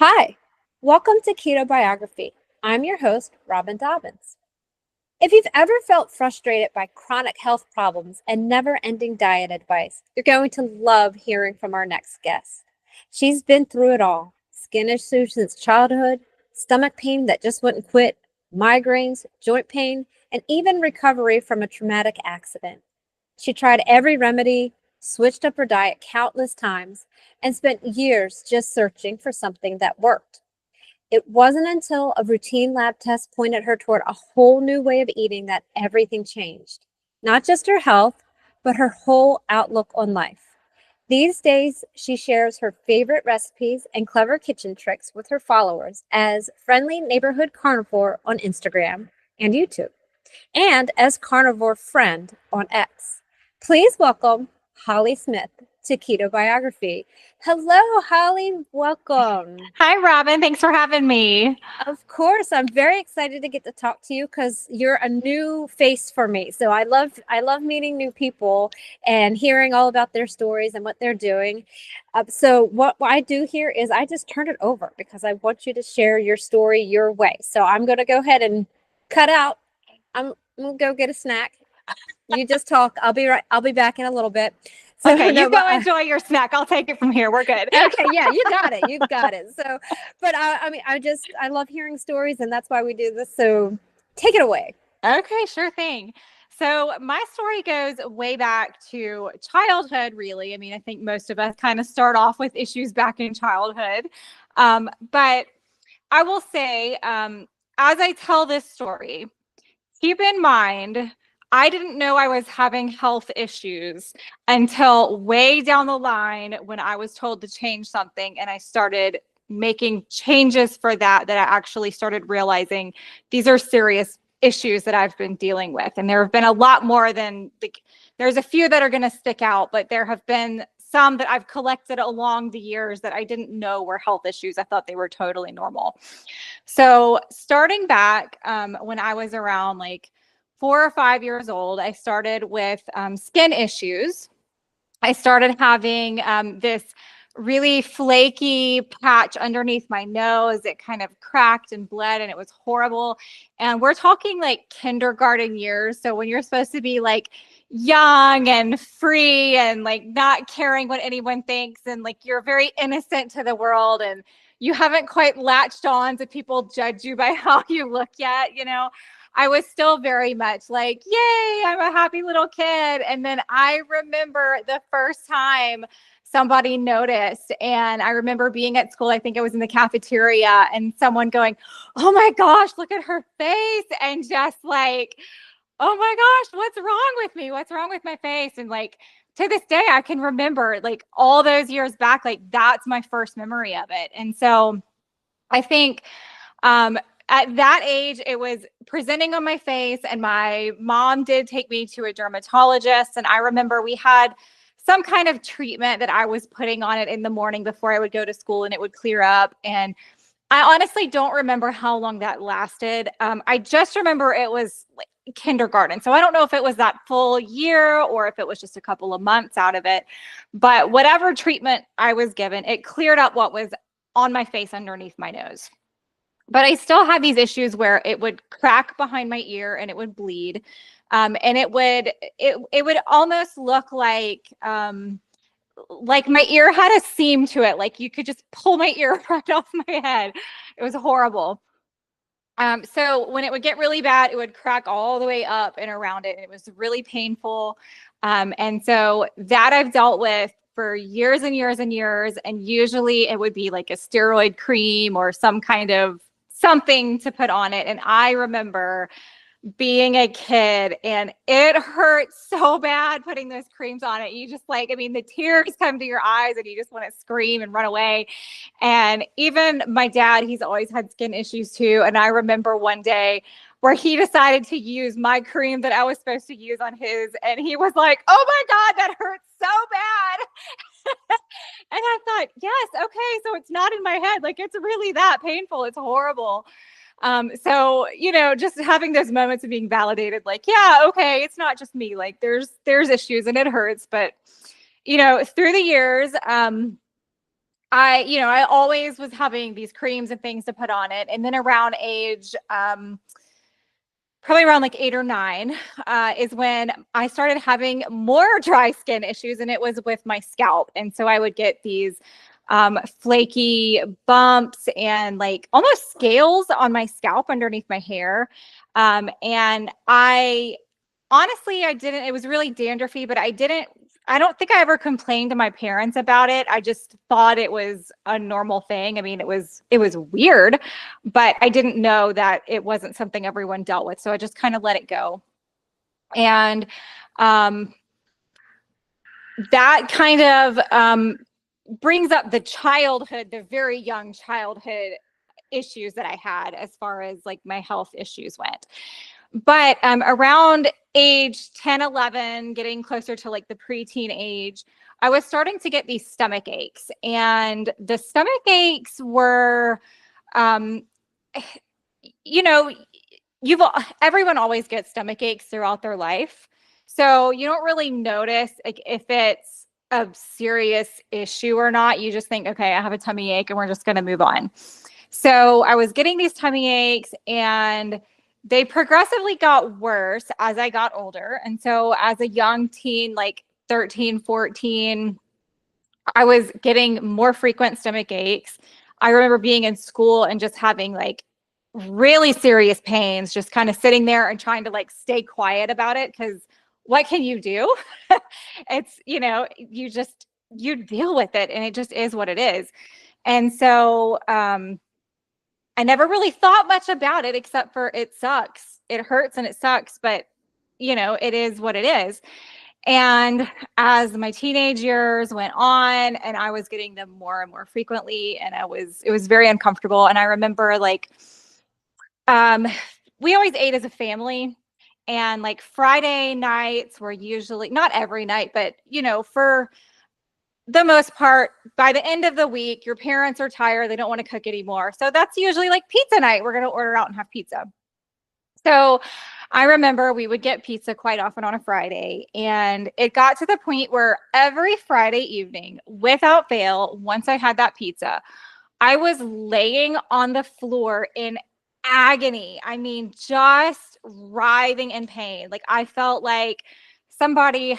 Hi, welcome to Ketobiography. I'm your host, Robyn Dobbins. If you've ever felt frustrated by chronic health problems and never-ending diet advice, you're going to love hearing from our next guest. She's been through it all: skin issues since childhood, stomach pain that just wouldn't quit, migraines, joint pain, and even recovery from a traumatic accident. She tried every remedy, switched up her diet countless times, and spent years just searching for something that worked. It wasn't until a routine lab test pointed her toward a whole new way of eating that everything changed. Not just her health, but her whole outlook on life. These days, she shares her favorite recipes and clever kitchen tricks with her followers as Friendly Neighborhood Carnivore on Instagram and YouTube, and as Carnivore Friend on X. Please welcome Holly Smith to Ketobiography. Hello, Holly. Welcome. Hi, Robyn. Thanks for having me. Of course, I'm very excited to get to talk to you because you're a new face for me. So I love meeting new people and hearing all about their stories and what they're doing. So what I do here is I just turn it over because I want you to share your story your way. So I'm going to go ahead and cut out. I'm gonna go get a snack. You just talk. I'll be back in a little bit. So Okay, no, you go enjoy your snack. I'll take it from here. We're good. okay, yeah, you got it. You got it. So, but I mean, I love hearing stories, and that's why we do this. So, take it away. Okay, sure thing. So my story goes way back to childhood, really. I mean, I think most of us kind of start off with issues back in childhood. But I will say, as I tell this story, keep in mind, I didn't know I was having health issues until way down the line when I was told to change something and I started making changes for that I actually started realizing these are serious issues that I've been dealing with. And there have been a lot more than there's a few that are going to stick out, but there have been some that I've collected along the years that I didn't know were health issues. I thought they were totally normal. So starting back when I was around like 4 or 5 years old, I started with skin issues. I started having this really flaky patch underneath my nose. It kind of cracked and bled and it was horrible. And we're talking like kindergarten years. So when you're supposed to be like young and free and like not caring what anyone thinks and like you're very innocent to the world and you haven't quite latched on to people judge you by how you look yet, I was still very much like, yay, I'm a happy little kid. And then I remember the first time somebody noticed, and I remember being at school, I think I was in the cafeteria, and someone going, oh my gosh, look at her face. And just like, oh my gosh, what's wrong with me? What's wrong with my face? And like, to this day, I can remember like all those years back, like that's my first memory of it. And so I think, at that age, it was presenting on my face, and my mom did take me to a dermatologist. And I remember we had some kind of treatment that I was putting on it in the morning before I would go to school, and it would clear up. And I honestly don't remember how long that lasted. I just remember it was like kindergarten. So I don't know if it was that full year or if it was just a couple of months out of it. But whatever treatment I was given, it cleared up what was on my face underneath my nose. But I still had these issues where it would crack behind my ear and it would bleed. And it would almost look like my ear had a seam to it. Like you could just pull my ear right off my head. It was horrible. So when it would get really bad, it would crack all the way up and around it. And it was really painful. And so that I've dealt with for years and years and years. And usually it would be like a steroid cream or some kind of something to put on it. And I remember being a kid and it hurt so bad putting those creams on it. You just like, I mean, the tears come to your eyes and you just want to scream and run away. And even my dad, he's always had skin issues too. And I remember one day where he decided to use my cream that I was supposed to use on his. And he was like, oh my God, that hurts so bad. And I thought, yes, okay, so it's not in my head. Like it's really that painful. It's horrible. So, just having those moments of being validated, like, yeah, okay, it's not just me. Like there's issues and it hurts, but through the years, I always was having these creams and things to put on it. And then around age, probably around like 8 or 9, is when I started having more dry skin issues, and it was with my scalp. And so I would get these flaky bumps and like almost scales on my scalp underneath my hair. And honestly, I didn't, it was really dandruffy, but I don't think I ever complained to my parents about it. I just thought it was a normal thing. I mean, it was weird, but I didn't know that it wasn't something everyone dealt with. So I just kind of let it go. And that kind of brings up the very young childhood issues that I had as far as like my health issues went. But around age 10, 11, getting closer to like the preteen age, I was starting to get these stomach aches. And the stomach aches were, um, you know, everyone always gets stomach aches throughout their life. So you don't really notice like if it's a serious issue or not. You just think, okay, I have a tummy ache and we're just going to move on. So I was getting these tummy aches, and they progressively got worse as I got older. And so as a young teen, like 13, 14, I was getting more frequent stomach aches. I remember being in school and just having like really serious pains, just kind of sitting there and trying to like stay quiet about it, because what can you do? It's, you deal with it, and it just is what it is. And so I never really thought much about it, except for it sucks. It hurts and it sucks, but it is what it is. And as my teenage years went on, and I was getting them more and more frequently, and it was very uncomfortable. And I remember like, we always ate as a family, and like Friday nights were usually, not every night, but for the most part, by the end of the week, your parents are tired. They don't want to cook anymore. So that's usually like pizza night. We're going to order out and have pizza. So I remember we would get pizza quite often on a Friday. And it got to the point where every Friday evening, without fail, once I had that pizza, I was laying on the floor in agony. I mean, just writhing in pain. Like I felt like somebody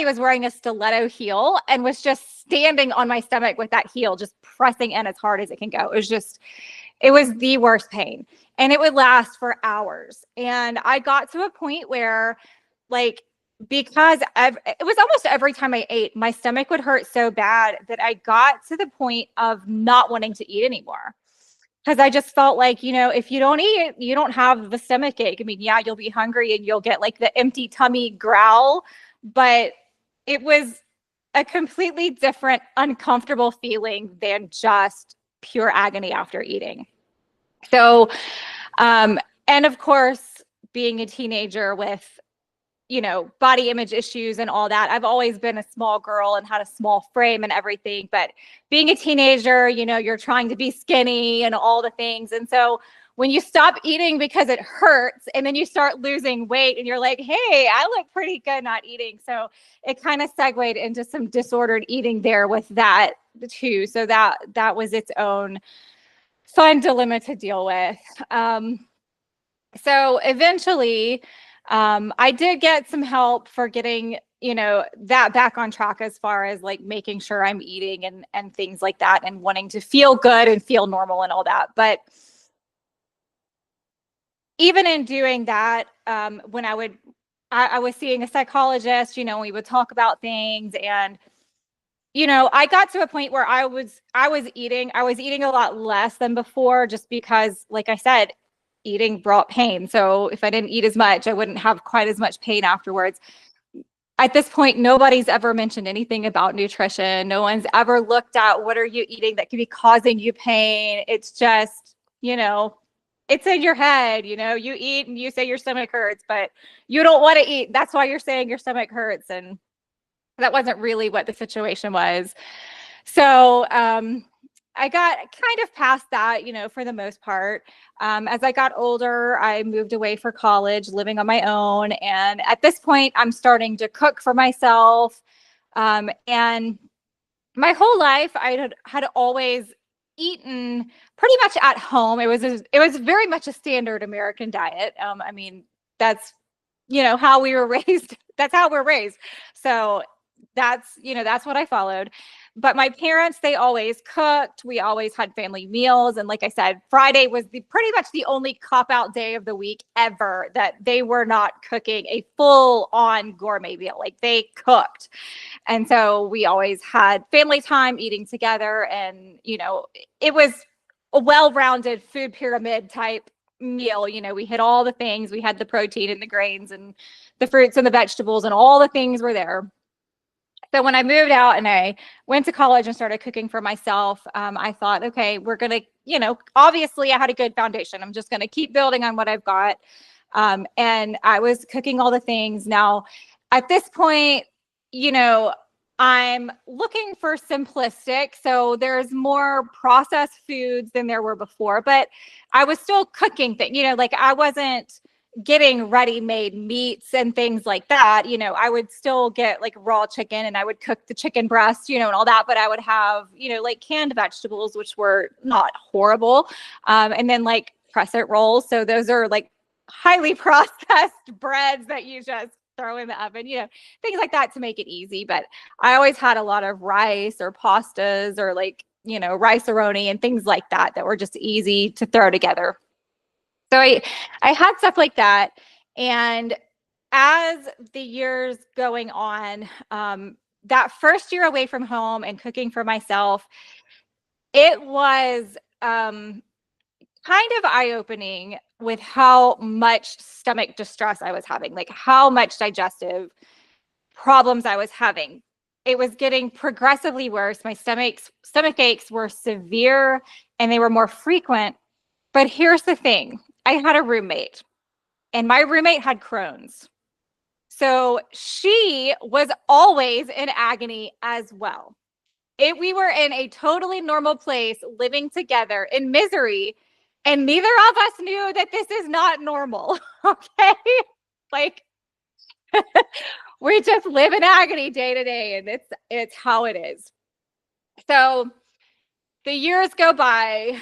was wearing a stiletto heel and was just standing on my stomach with that heel, just pressing in as hard as it can go. It was the worst pain, and it would last for hours. And I got to a point where, like, because it was almost every time I ate, my stomach would hurt so bad that I got to the point of not wanting to eat anymore. Because I just felt like, if you don't eat, you don't have the stomach ache. I mean, yeah, you'll be hungry and you'll get like the empty tummy growl, but it was a completely different, uncomfortable feeling than just pure agony after eating. So, and of course, being a teenager with, body image issues and all that. I've always been a small girl and had a small frame and everything, but being a teenager, you're trying to be skinny and all the things. And so when you stop eating because it hurts, and then you start losing weight and you're like, hey, I look pretty good not eating. So it kind of segued into some disordered eating there with that too. So that was its own fun dilemma to deal with. So eventually, I did get some help for getting, that back on track as far as like making sure I'm eating and things like that, and wanting to feel good and feel normal and all that. But even in doing that, when I was seeing a psychologist, we would talk about things, and I got to a point where I was eating a lot less than before, just because, like I said, eating brought pain. So if I didn't eat as much, I wouldn't have quite as much pain afterwards. At this point, nobody's ever mentioned anything about nutrition. No one's ever looked at what are you eating that could be causing you pain. It's just, it's in your head, you eat and you say your stomach hurts, but you don't want to eat. That's why you're saying your stomach hurts. And that wasn't really what the situation was. So, I got kind of past that, for the most part. As I got older, I moved away for college, living on my own. And at this point, I'm starting to cook for myself. And my whole life I had always eaten pretty much at home. It was very much a standard American diet. I mean, that's how we were raised. That's how we're raised. So that's what I followed. But my parents, they always cooked. We always had family meals. And like I said, Friday was pretty much the only cop out day of the week ever that they were not cooking a full on gourmet meal. Like they cooked. And so we always had family time eating together. And, it was a well-rounded food pyramid type meal. We hit all the things. We had the protein and the grains and the fruits and the vegetables and all the things were there. So when I moved out and I went to college and started cooking for myself, I thought, okay, we're going to, obviously I had a good foundation. I'm just going to keep building on what I've got. And I was cooking all the things. Now, at this point, I'm looking for simplistic. So there's more processed foods than there were before, but I was still cooking things, like I wasn't getting ready-made meats and things like that. I would still get like raw chicken and I would cook the chicken breast, and all that, but I would have, like canned vegetables, which were not horrible. And then like crescent rolls. So those are like highly processed breads that you just throw in the oven, things like that to make it easy. But I always had a lot of rice or pastas or like, rice-a-roni and things like that were just easy to throw together. So I had stuff like that. And as the years going on, that first year away from home and cooking for myself, it was kind of eye-opening with how much stomach distress I was having, like how much digestive problems I was having. It was getting progressively worse. My stomach aches were severe and they were more frequent. But here's the thing. I had a roommate and my roommate had Crohn's. So she was always in agony as well. We were in a totally normal place living together in misery, and neither of us knew that this is not normal. Okay. Like we just live in agony day to day, and it's how it is. So the years go by.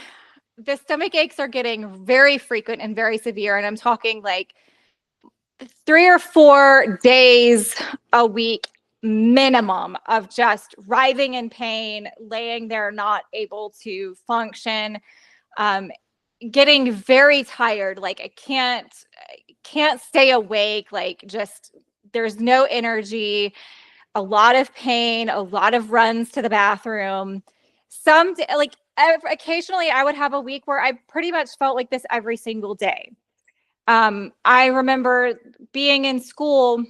The stomach aches are getting very frequent and very severe. And I'm talking like 3 or 4 days a week minimum of just writhing in pain, laying there, not able to function, getting very tired. Like I can't stay awake. Like just, there's no energy, a lot of pain, a lot of runs to the bathroom. Occasionally I would have a week where I pretty much felt like this every single day. I remember being in school,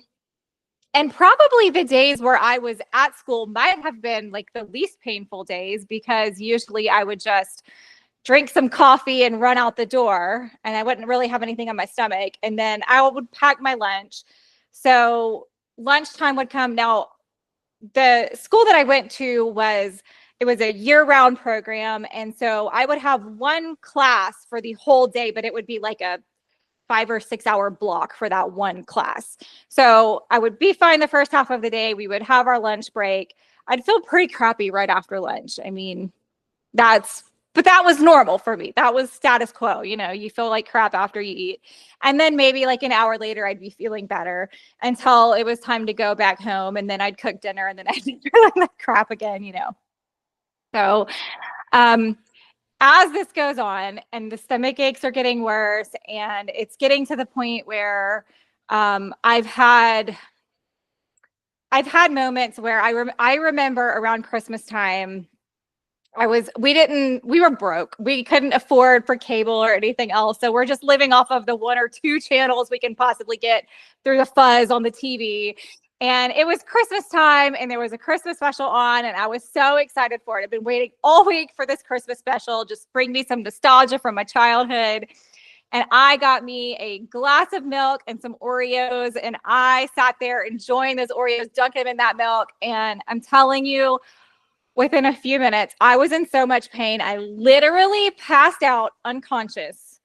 and probably the days where I was at school might have been like the least painful days, because usually I would just drink some coffee and run out the door and I wouldn't really have anything on my stomach. And then I would pack my lunch. So lunchtime would come. Now, the school that I went to was a year-round program. And so I would have one class for the whole day, but it would be like a 5 or 6 hour block for that one class. So I would be fine the first half of the day. We would have our lunch break. I'd feel pretty crappy right after lunch. I mean, but that was normal for me. That was status quo. You feel like crap after you eat. And then maybe like an hour later, I'd be feeling better until it was time to go back home. And then I'd cook dinner and then I'd be feeling like crap again, So, as this goes on and the stomach aches are getting worse and it's getting to the point where I've had moments where I remember around Christmas time, we were broke. We couldn't afford for cable or anything else. So we're just living off of the 1 or 2 channels we can possibly get through the fuzz on the TV. And it was Christmas time and there was a Christmas special on and I was so excited for it. I've been waiting all week for this Christmas special. Just bring me some nostalgia from my childhood. And I got me a glass of milk and some Oreos. And I sat there enjoying those Oreos, dunking them in that milk. And I'm telling you, within a few minutes, I was in so much pain. I literally passed out unconscious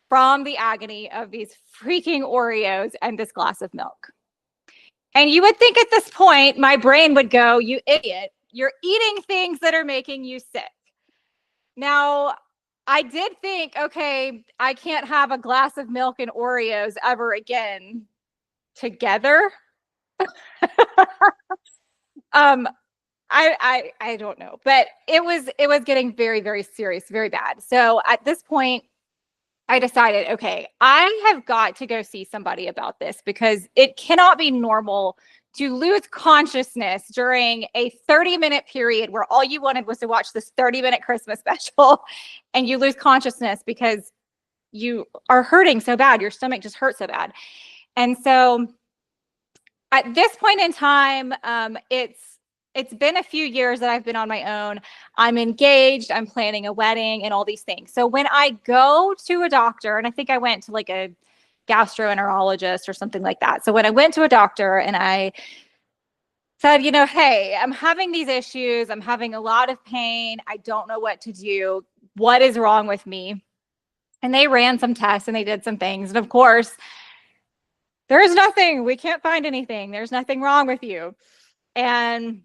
from the agony of these freaking Oreos and this glass of milk. And you would think at this point, my brain would go, you idiot. you're eating things that are making you sick. Now, I did think, okay, I can't have a glass of milk and Oreos ever again together. um, I don't know, but it was getting very, very serious, very bad. So at this point, I decided, okay, I have got to go see somebody about this because it cannot be normal to lose consciousness during a 30-minute period where all you wanted was to watch this 30-minute Christmas special and you lose consciousness because you are hurting so bad. Your stomach just hurts so bad. And so at this point in time, it's been a few years that I've been on my own. I'm engaged, I'm planning a wedding and all these things. So when I go to a doctor, and I think I went to like a gastroenterologist or something like that. So when I went to a doctor and I said, hey, I'm having these issues. I'm having a lot of pain. I don't know what to do. What is wrong with me? And they ran some tests and they did some things. And of course, there's nothing. We can't find anything. There's nothing wrong with you. And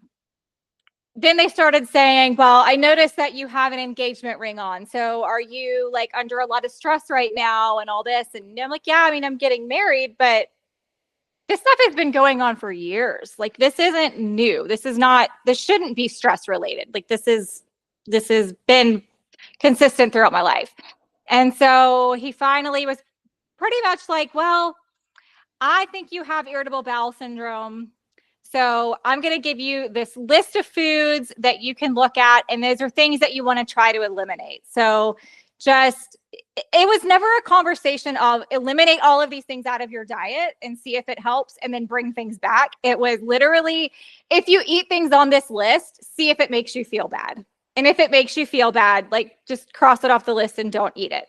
then they started saying, well, I noticed that you have an engagement ring on. So are you like under a lot of stress right now and all this? And I'm like, yeah, I mean, I'm getting married, but this stuff has been going on for years. Like, this isn't new. This shouldn't be stress related. Like, this has been consistent throughout my life. And so he finally was pretty much like, well, I think you have irritable bowel syndrome. So I'm going to give you this list of foods that you can look at. And those are things that you want to try to eliminate. So it was never a conversation of eliminate all of these things out of your diet and see if it helps and then bring things back. It was literally, if you eat things on this list, see if it makes you feel bad. And if it makes you feel bad, like just cross it off the list and don't eat it.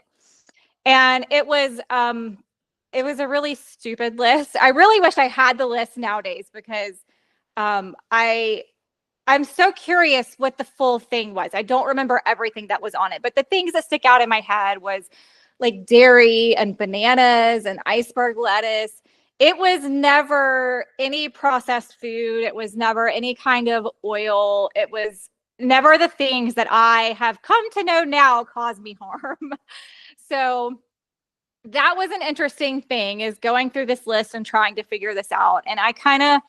And it was a really stupid list. I really wish I had the list nowadays because I'm so curious what the full thing was. I don't remember everything that was on it, but the things that stick out in my head was like dairy and bananas and iceberg lettuce. It was never any processed food. It was never any kind of oil. It was never the things that I have come to know now cause me harm. So that was an interesting thing, is going through this list and trying to figure this out. And I kind of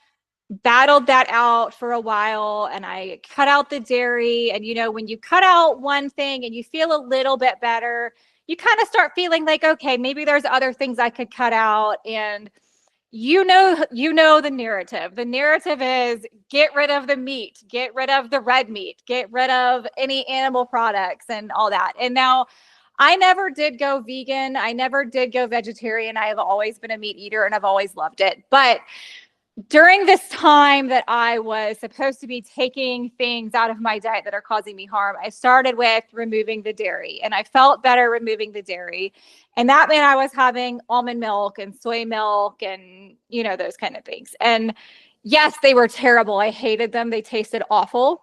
battled that out for a while, and I cut out the dairy. And, when you cut out one thing and you feel a little bit better, you kind of start feeling like, okay, maybe there's other things I could cut out. And the narrative. The narrative is get rid of the meat, get rid of the red meat, get rid of any animal products and all that. And now I never did go vegan. I never did go vegetarian. I have always been a meat eater and I've always loved it. But during this time that I was supposed to be taking things out of my diet that are causing me harm, I started with removing the dairy, and I felt better removing the dairy. And that meant I was having almond milk and soy milk and, those kind of things. And yes, they were terrible. I hated them. They tasted awful.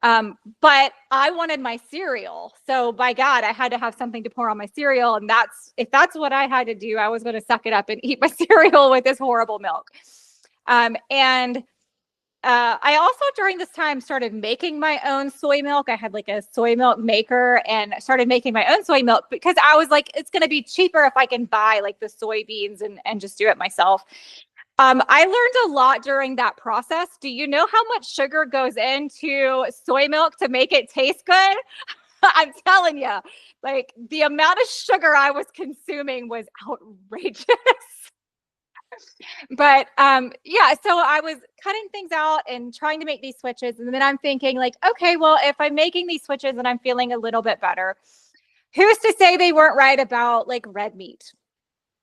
But I wanted my cereal. So by God, I had to have something to pour on my cereal. And if that's what I had to do, I was going to suck it up and eat my cereal with this horrible milk. I also during this time started making my own soy milk. I had like a soy milk maker and started making my own soy milk because I was like, it's going to be cheaper if I can buy like the soybeans and just do it myself. I learned a lot during that process. Do you know how much sugar goes into soy milk to make it taste good? I'm telling you, like the amount of sugar I was consuming was outrageous. But yeah, so I was cutting things out and trying to make these switches. And then I'm thinking like, okay, well, if I'm making these switches and I'm feeling a little bit better, who's to say they weren't right about like red meat?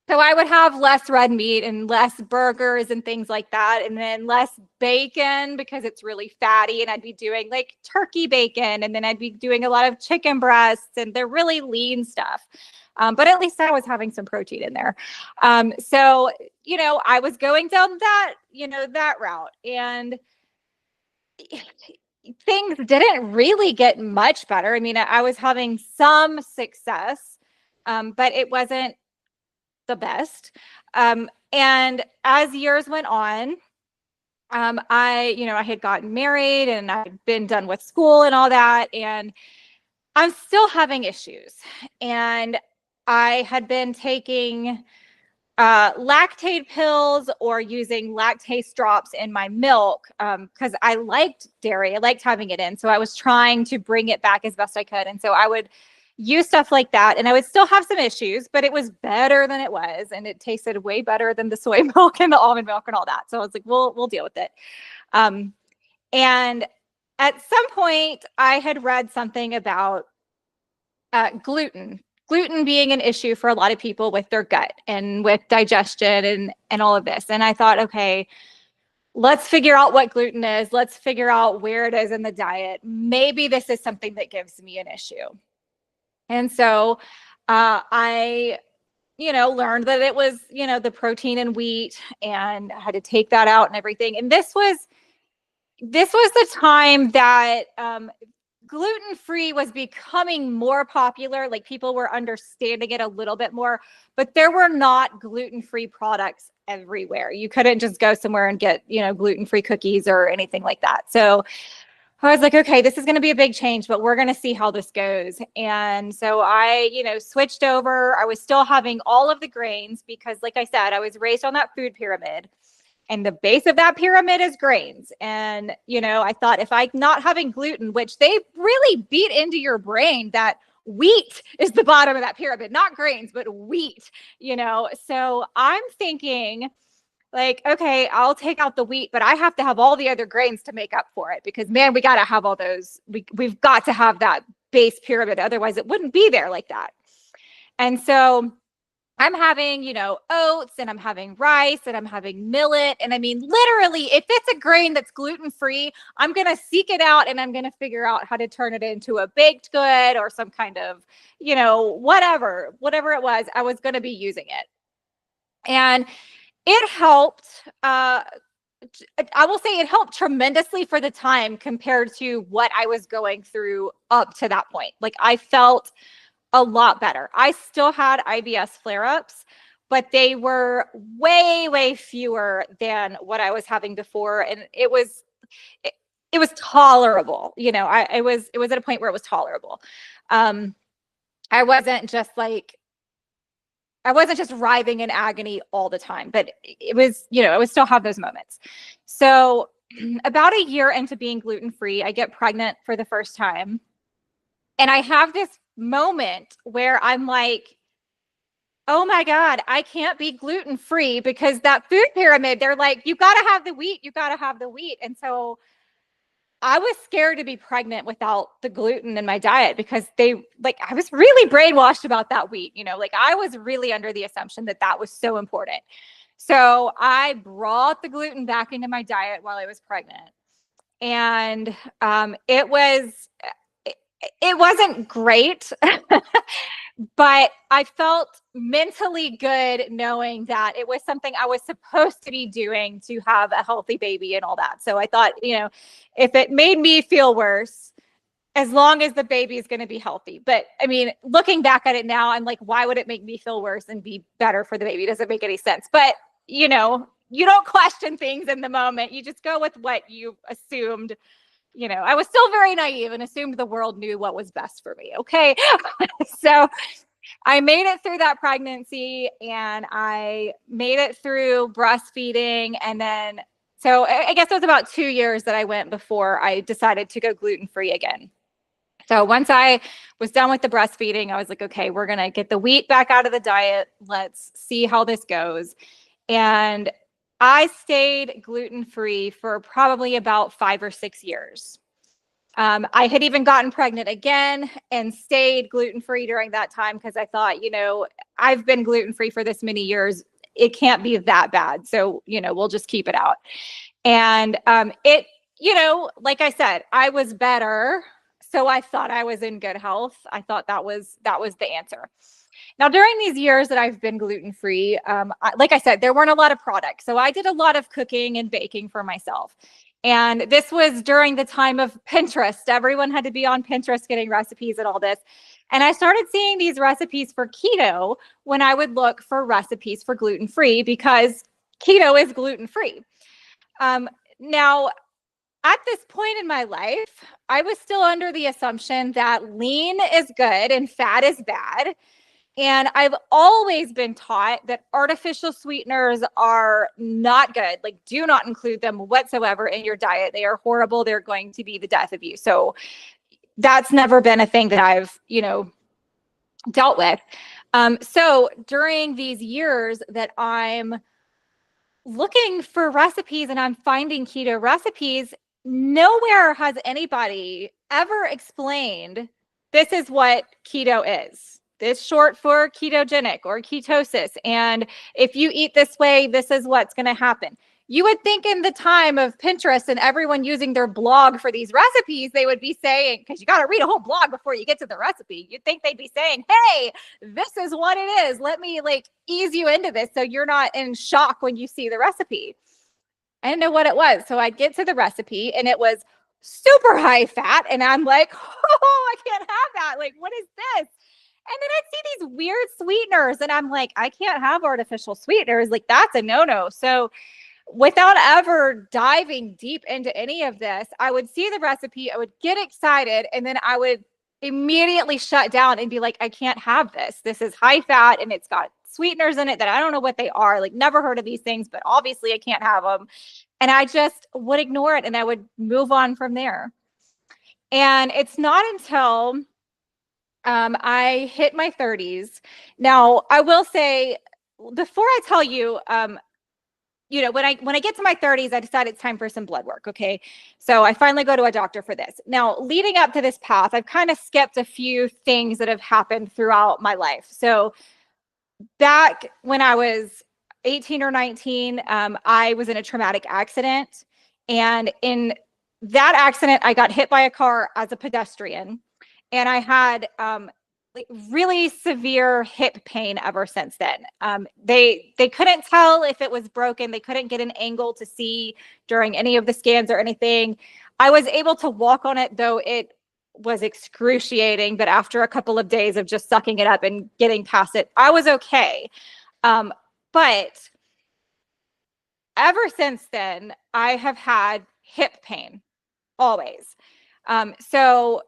So I would have less red meat and less burgers and things like that. And then less bacon because it's really fatty. And I'd be doing like turkey bacon. And then I'd be doing a lot of chicken breasts, and they're really lean stuff. But at least I was having some protein in there. So, I was going down that route, and things didn't really get much better. I mean, I was having some success, but it wasn't the best. And as years went on, I had gotten married and I'd been done with school and all that, and I'm still having issues. And I had been taking lactate pills or using lactase drops in my milk because I liked dairy. I liked having it in. So I was trying to bring it back as best I could. And so I would use stuff like that. And I would still have some issues, but it was better than it was. And it tasted way better than the soy milk and the almond milk and all that. So I was like, we'll deal with it. And at some point, I had read something about gluten being an issue for a lot of people with their gut and with digestion and all of this. And I thought, okay, let's figure out what gluten is. Let's figure out where it is in the diet. Maybe this is something that gives me an issue. And so I learned that it was, the protein in wheat, and I had to take that out and everything. And this was the time that gluten-free was becoming more popular. Like, people were understanding it a little bit more, but there were not gluten-free products everywhere. You couldn't just go somewhere and get, gluten-free cookies or anything like that. So I was like, okay, this is going to be a big change, but we're going to see how this goes. And so I, switched over. I was still having all of the grains because, like I said, I was raised on that food pyramid. And the base of that pyramid is grains. And, I thought, if I'm not having gluten, which they really beat into your brain that wheat is the bottom of that pyramid, not grains, but wheat, So I'm thinking, like, okay, I'll take out the wheat, but I have to have all the other grains to make up for it because, man, we got to have all those. We've got to have that base pyramid. Otherwise it wouldn't be there like that. And so I'm having, oats, and I'm having rice, and I'm having millet. And I mean, literally, if it's a grain that's gluten-free, I'm going to seek it out and I'm going to figure out how to turn it into a baked good or some kind of, whatever it was, I was going to be using it. And it helped. I will say it helped tremendously for the time compared to what I was going through up to that point. Like, I felt a lot better. I still had IBS flare-ups, but they were way, way fewer than what I was having before. And it was tolerable. It was at a point where it was tolerable. I wasn't just writhing in agony all the time, but it was, I would still have those moments. So about a year into being gluten-free, I get pregnant for the first time. And I have this moment where I'm like, oh my God, I can't be gluten-free because that food pyramid, they're like, you got to have the wheat, you got to have the wheat. And so I was scared to be pregnant without the gluten in my diet because I was really brainwashed about that wheat, I was really under the assumption that that was so important. So I brought the gluten back into my diet while I was pregnant. And it wasn't great, but I felt mentally good knowing that it was something I was supposed to be doing to have a healthy baby and all that. So I thought, if it made me feel worse, as long as the baby is going to be healthy. But I mean, looking back at it now, I'm like, why would it make me feel worse and be better for the baby? It doesn't make any sense. But, you don't question things in the moment. You just go with what you assumed. I was still very naive and assumed the world knew what was best for me. Okay. So I made it through that pregnancy, and I made it through breastfeeding. And then, so I guess it was about 2 years that I went before I decided to go gluten-free again. So once I was done with the breastfeeding, I was like, okay, we're going to get the wheat back out of the diet. Let's see how this goes. And I stayed gluten-free for probably about 5 or 6 years. I had even gotten pregnant again and stayed gluten-free during that time because I thought, I've been gluten-free for this many years. It can't be that bad. So, we'll just keep it out. And like I said, I was better. So I thought I was in good health. I thought that was the answer. Now, during these years that I've been gluten-free, like I said, there weren't a lot of products. So I did a lot of cooking and baking for myself. And this was during the time of Pinterest. Everyone had to be on Pinterest getting recipes and all this. And I started seeing these recipes for keto when I would look for recipes for gluten-free because keto is gluten-free. Now, at this point in my life, I was still under the assumption that lean is good and fat is bad. And I've always been taught that artificial sweeteners are not good. Like, do not include them whatsoever in your diet. They are horrible. They're going to be the death of you. So that's never been a thing that I've, dealt with. So during these years that I'm looking for recipes and I'm finding keto recipes, nowhere has anybody ever explained this is what keto is. It's short for ketogenic or ketosis. And if you eat this way, this is what's going to happen. You would think in the time of Pinterest and everyone using their blog for these recipes, they would be saying, because you got to read a whole blog before you get to the recipe. You'd think they'd be saying, hey, this is what it is. Let me ease you into this so you're not in shock when you see the recipe. I didn't know what it was. So I'd get to the recipe and it was super high fat. And I'm like, oh, I can't have that. What is this? And then I'd see these weird sweeteners and I'm like, I can't have artificial sweeteners. That's a no-no. So without ever diving deep into any of this, I would see the recipe, I would get excited, and then I would immediately shut down and be like, I can't have this. This is high fat and it's got sweeteners in it that I don't know what they are. Never heard of these things, but obviously I can't have them. And I just would ignore it and I would move on from there. And it's not until I hit my 30s. Now, I will say, before I tell you, when I get to my 30s, I decided it's time for some blood work. Okay. So I finally go to a doctor for this. Now, leading up to this path, I've kind of skipped a few things that have happened throughout my life. So back when I was 18 or 19, I was in a traumatic accident. And in that accident, I got hit by a car as a pedestrian. And I had really severe hip pain ever since then. They couldn't tell if it was broken. They couldn't get an angle to see during any of the scans or anything. I was able to walk on it, though it was excruciating. But after a couple of days of just sucking it up and getting past it, I was okay. But ever since then, I have had hip pain always. So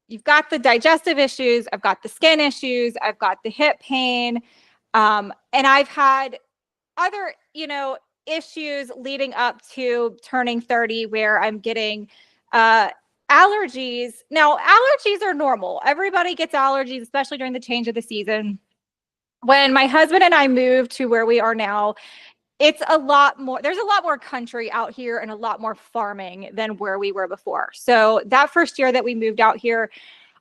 you've got the digestive issues, I've got the skin issues, I've got the hip pain, and I've had other, issues leading up to turning 30 where I'm getting allergies. Now, allergies are normal. Everybody gets allergies, especially during the change of the season. When my husband and I moved to where we are now, there's a lot more country out here and a lot more farming than where we were before. So that first year that we moved out here,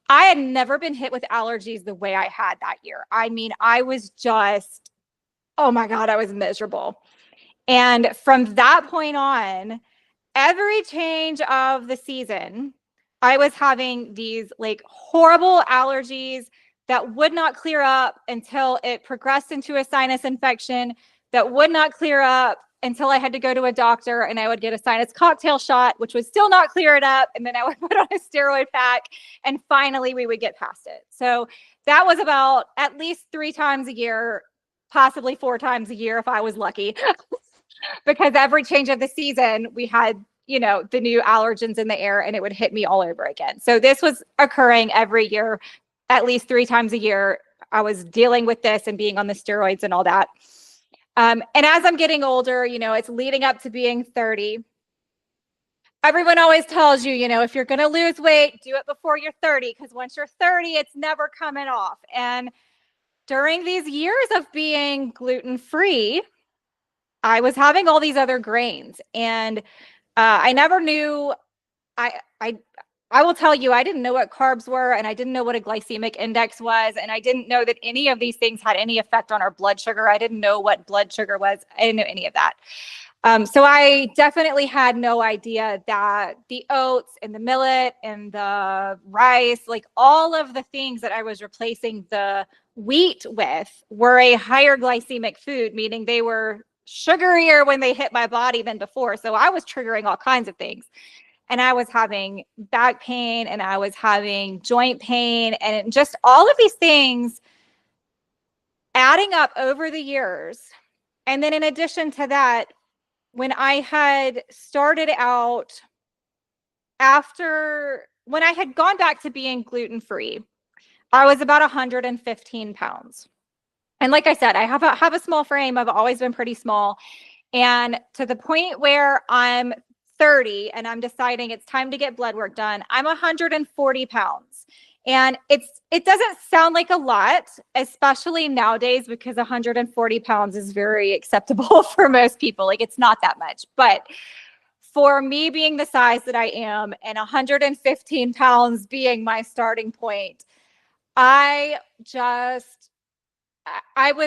I had never been hit with allergies the way I had that year. I mean, I was just, oh my God, I was miserable. And from that point on, every change of the season, I was having these horrible allergies that would not clear up until it progressed into a sinus infection that would not clear up until I had to go to a doctor and I would get a sinus cocktail shot, which would still not clear it up. And then I would put on a steroid pack and finally we would get past it. So that was about at least 3 times a year, possibly 4 times a year if I was lucky, because every change of the season we had, the new allergens in the air and it would hit me all over again. So this was occurring every year, at least 3 times a year. I was dealing with this and being on the steroids and all that. And as I'm getting older, it's leading up to being 30. Everyone always tells you, if you're going to lose weight, do it before you're 30, because once you're 30, it's never coming off. And during these years of being gluten-free, I was having all these other grains, and I never knew. I will tell you, I didn't know what carbs were, and I didn't know what a glycemic index was, and I didn't know that any of these things had any effect on our blood sugar. I didn't know what blood sugar was. I didn't know any of that. So I definitely had no idea that the oats and the millet and the rice, all of the things that I was replacing the wheat with, were a higher glycemic food, meaning they were sugarier when they hit my body than before. So I was triggering all kinds of things. And I was having back pain and I was having joint pain and just all of these things adding up over the years. And then in addition to that, when I had started out when I had gone back to being gluten-free, I was about 115 pounds. And like I said, I have a small frame. I've always been pretty small. And to the point where I'm 30 and I'm deciding it's time to get blood work done, I'm 140 pounds. And it doesn't sound like a lot, especially nowadays, because 140 pounds is very acceptable for most people. Like, it's not that much. But for me being the size that I am and 115 pounds being my starting point, I was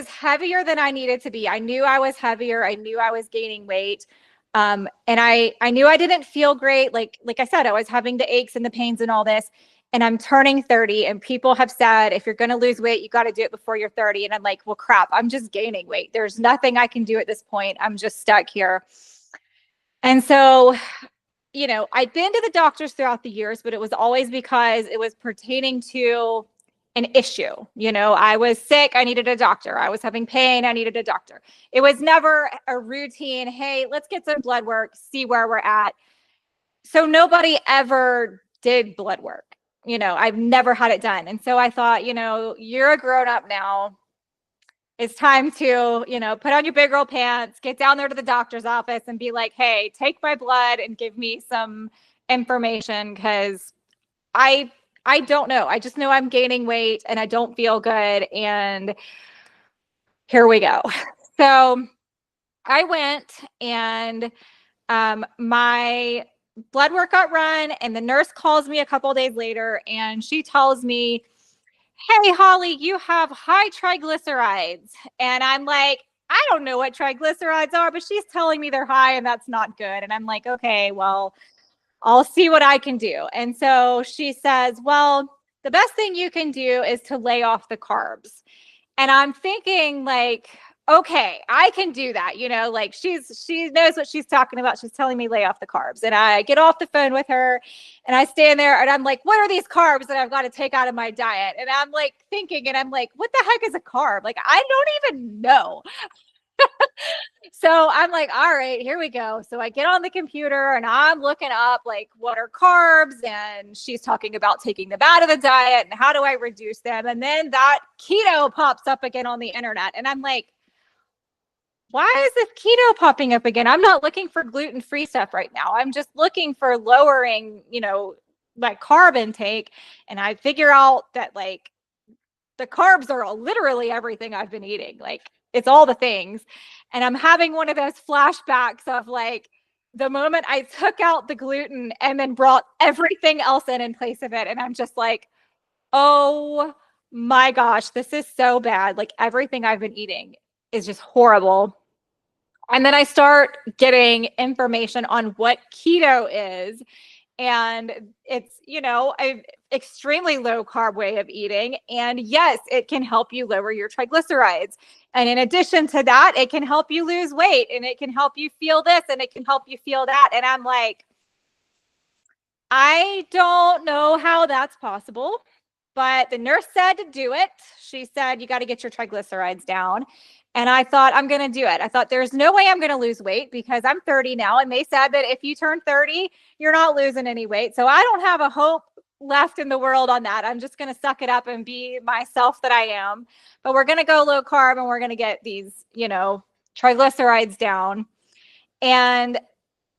heavier than I needed to be. I knew I was heavier. I knew I was gaining weight. And I knew I didn't feel great. Like I said, I was having the aches and the pains and all this. And I'm turning 30, and people have said, if you're going to lose weight, you got to do it before you're 30. And I'm like, well, crap, I'm just gaining weight. There's nothing I can do at this point. I'm just stuck here. And so, I'd been to the doctors throughout the years, but it was always because it was pertaining to an issue. I was sick, I needed a doctor. I was having pain, I needed a doctor. It was never a routine, hey, let's get some blood work, see where we're at. So nobody ever did blood work. I've never had it done. And so I thought, you're a grown up now. It's time to, put on your big girl pants, get down there to the doctor's office and be like, hey, take my blood and give me some information, because I don't know. I just know I'm gaining weight and I don't feel good. And here we go. So I went, and my blood work got run, and the nurse calls me a couple days later, and she tells me, hey, Holly, you have high triglycerides. And I'm like, I don't know what triglycerides are, but she's telling me they're high, and that's not good. And I'm like, okay, well, I'll see what I can do. And so she says, well, the best thing you can do is to lay off the carbs. And I'm thinking, like, okay, I can do that. Like, she knows what she's talking about. She's telling me lay off the carbs. And I get off the phone with her, and I stand there, and I'm like, what are these carbs that I've got to take out of my diet? And I'm like thinking, and I'm like, what the heck is a carb? Like, I don't even know. So I'm like, all right, here we go. So I get on the computer, and I'm looking up, like, what are carbs? And she's talking about taking them out of the diet and how do I reduce them? And then that keto pops up again on the internet. And I'm like, why is this keto popping up again? I'm not looking for gluten-free stuff right now. I'm just looking for lowering, my carb intake. And I figure out that, like, the carbs are literally everything I've been eating. Like, it's all the things. And I'm having one of those flashbacks of, like, the moment I took out the gluten and then brought everything else in place of it. And I'm just like, oh my gosh, this is so bad. Like, everything I've been eating is just horrible. And then I start getting information on what keto is. And it's, an extremely low carb way of eating. And yes, it can help you lower your triglycerides. And in addition to that, it can help you lose weight, and it can help you feel this, and it can help you feel that. And I'm like, I don't know how that's possible, but the nurse said to do it. She said, you got to get your triglycerides down. And I thought, I'm going to do it. I thought, there's no way I'm going to lose weight because I'm 30 now. And they said that if you turn 30, you're not losing any weight. So I don't have a hope left in the world on that. I'm just going to suck it up and be myself that I am. But we're going to go low carb, and we're going to get these, triglycerides down. And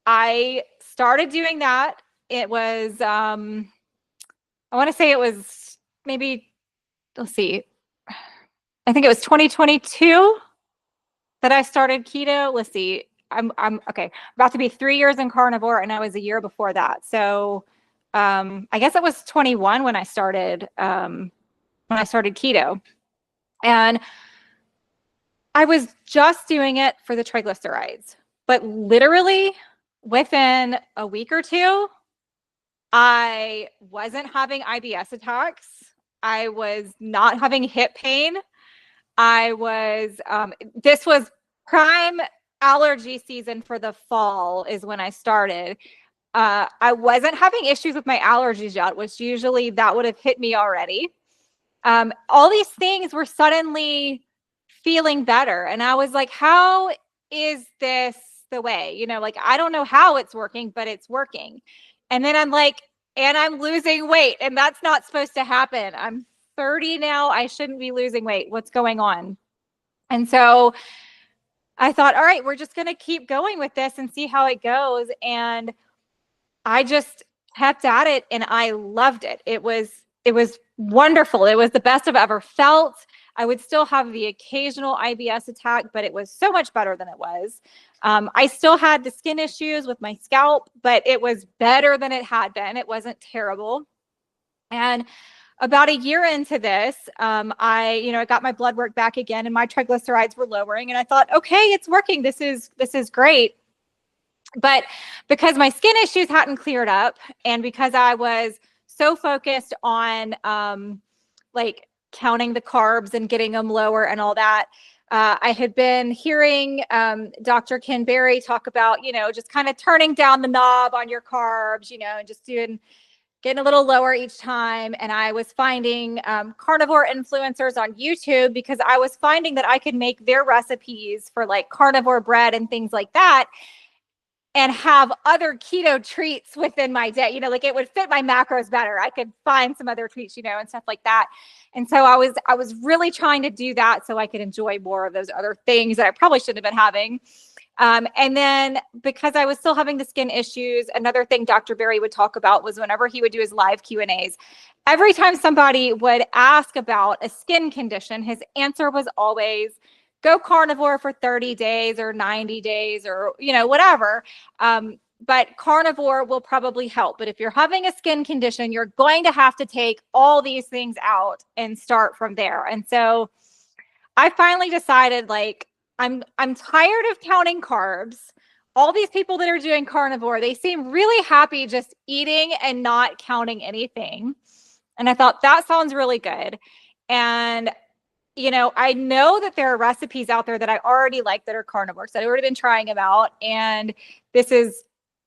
I started doing that. It was, I want to say it was maybe, let's see, I think it was 2022 that I started keto. Let's see, I'm okay. About to be 3 years in carnivore, and I was a year before that. So I guess it was 21 when I started keto, and I was just doing it for the triglycerides. But literally within a week or two, I wasn't having IBS attacks. I was not having hip pain. This was prime allergy season for the fall is when I started. I wasn't having issues with my allergies yet, which usually that would have hit me already. All these things were suddenly feeling better. And I was like, how is this the way, you know, like, I don't know how it's working, but it's working. And then I'm like, and I'm losing weight, and that's not supposed to happen. I'm 30 now. I shouldn't be losing weight. What's going on? And so I thought, all right, we're just going to keep going with this and see how it goes. And I just kept at it, and I loved it. It was wonderful. It was the best I've ever felt. I would still have the occasional IBS attack, but it was so much better than it was. I still had the skin issues with my scalp, but it was better than it had been. It wasn't terrible. And about a year into this, I got my blood work back again, and my triglycerides were lowering, and I thought, okay, it's working. This is great. But because my skin issues hadn't cleared up, and because I was so focused on like counting the carbs and getting them lower and all that, I had been hearing Dr. Ken Berry talk about, just kind of turning down the knob on your carbs, and just getting a little lower each time. And I was finding carnivore influencers on YouTube, because I was finding that I could make their recipes for like carnivore bread and things like that, and have other keto treats within my day, like it would fit my macros better. I could find some other treats, and stuff like that. And so I was really trying to do that so I could enjoy more of those other things that I probably shouldn't have been having. And then because I was still having the skin issues, another thing Dr. Berry would talk about was whenever he would do his live Q&As, every time somebody would ask about a skin condition, his answer was always, go carnivore for 30 days or 90 days or, whatever. But carnivore will probably help. But if you're having a skin condition, you're going to have to take all these things out and start from there. And so I finally decided, like, I'm tired of counting carbs. All these people that are doing carnivore, they seem really happy just eating and not counting anything. And I thought that sounds really good. And I know that there are recipes out there that I already like that are carnivore. So I've already been trying them out. And this is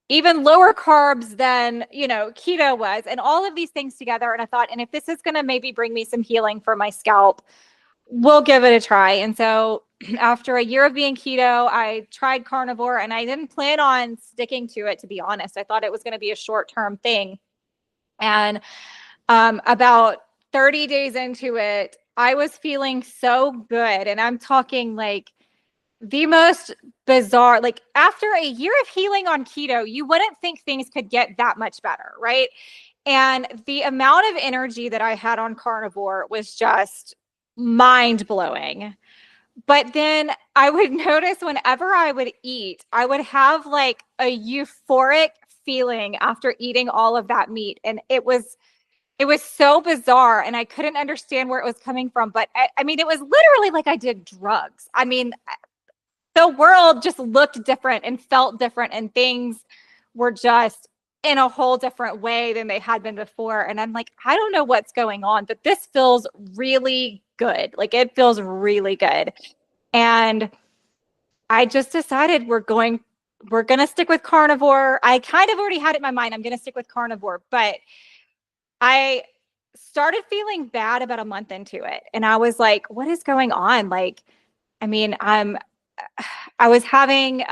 even lower carbs than, keto was, and all of these things together. And I thought, and if this is going to maybe bring me some healing for my scalp, we'll give it a try. And so after a year of being keto, I tried carnivore, and I didn't plan on sticking to it, to be honest. I thought it was going to be a short-term thing. And about 30 days into it, I was feeling so good. And I'm talking like the most bizarre, like after a year of healing on keto, you wouldn't think things could get that much better, right? And the amount of energy that I had on carnivore was just mind blowing. But then I would notice whenever I would eat, I would have like a euphoric feeling after eating all of that meat. And it was so bizarre, and I couldn't understand where it was coming from. But I mean, it was literally like I did drugs. I mean, the world just looked different and felt different, and things were just in a whole different way than they had been before. And I'm like, I don't know what's going on, but this feels really good. Like, it feels really good. And I just decided we're going to stick with carnivore. I kind of already had it in my mind, I'm going to stick with carnivore, but I started feeling bad about a month into it. And I was like, what is going on? Like, I mean, I was having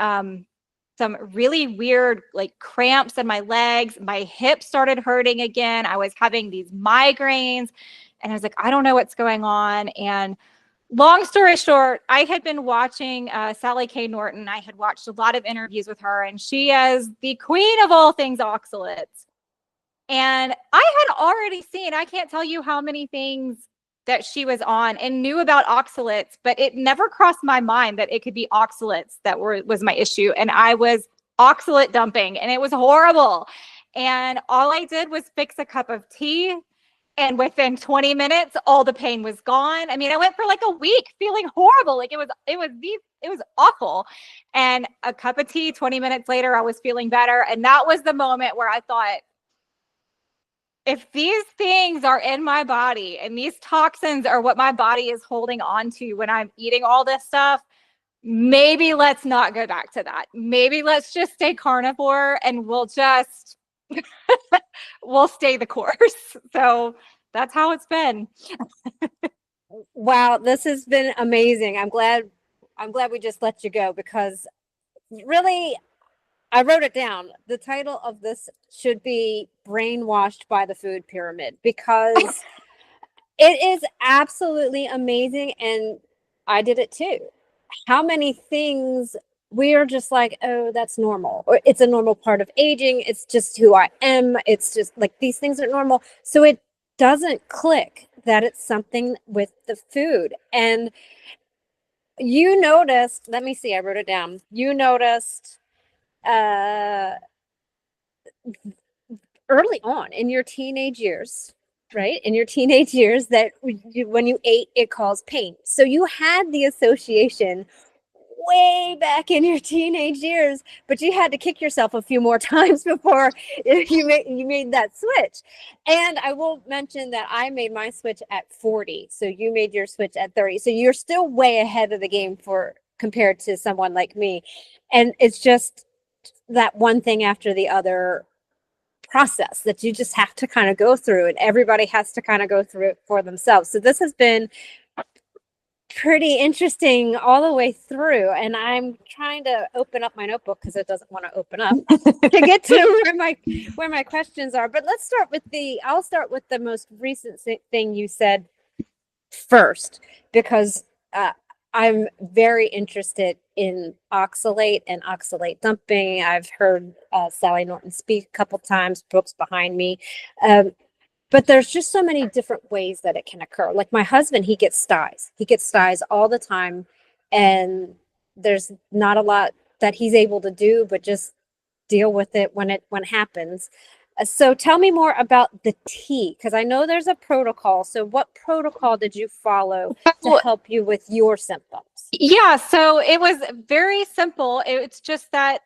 some really weird like cramps in my legs. My hips started hurting again. I was having these migraines, and I was like, I don't know what's going on. And long story short, I had been watching Sally K. Norton. I had watched a lot of interviews with her, and she is the queen of all things oxalates. And I had already seen, I can't tell you how many things that she was on and knew about oxalates, but it never crossed my mind that it could be oxalates that was my issue. And I was oxalate dumping, and it was horrible. And all I did was fix a cup of tea, and within 20 minutes, all the pain was gone. I mean, I went for like a week feeling horrible. Like it was awful. And a cup of tea, 20 minutes later, I was feeling better. And that was the moment where I thought, if these things are in my body and these toxins are what my body is holding on to when I'm eating all this stuff, maybe let's not go back to that. Maybe let's just stay carnivore, and we'll stay the course. So that's how it's been. Wow, this has been amazing. I'm glad we just let you go, because really, I wrote it down. The title of this should be Brainwashed by the Food Pyramid, because it is absolutely amazing. And I did it too. How many things we are just like, oh, that's normal, or it's a normal part of aging. It's just who I am. It's just like these things are normal. So it doesn't click that it's something with the food. And you noticed, let me see, I wrote it down. You noticed uh early on in your teenage years, right? In your teenage years, that when you ate, it caused pain. So you had the association way back in your teenage years, but you had to kick yourself a few more times before you made that switch. And I will mention that I made my switch at 40, so you made your switch at 30. So you're still way ahead of the game for compared to someone like me. And it's just that one thing after the other process that you just have to kind of go through, and everybody has to kind of go through it for themselves. So this has been pretty interesting all the way through, and I'm trying to open up my notebook because it doesn't want to open up to get to where my questions are. But I'll start with the most recent thing you said first, because I'm very interested in oxalate and oxalate dumping. I've heard Sally Norton speak a couple times, books behind me. But there's just so many different ways that it can occur. Like my husband, he gets styes. He gets styes all the time. And there's not a lot that he's able to do, but just deal with it when it happens. So tell me more about the tea, because I know there's a protocol. So what protocol did you follow to help you with your symptoms? Yeah, so it was very simple. It's just that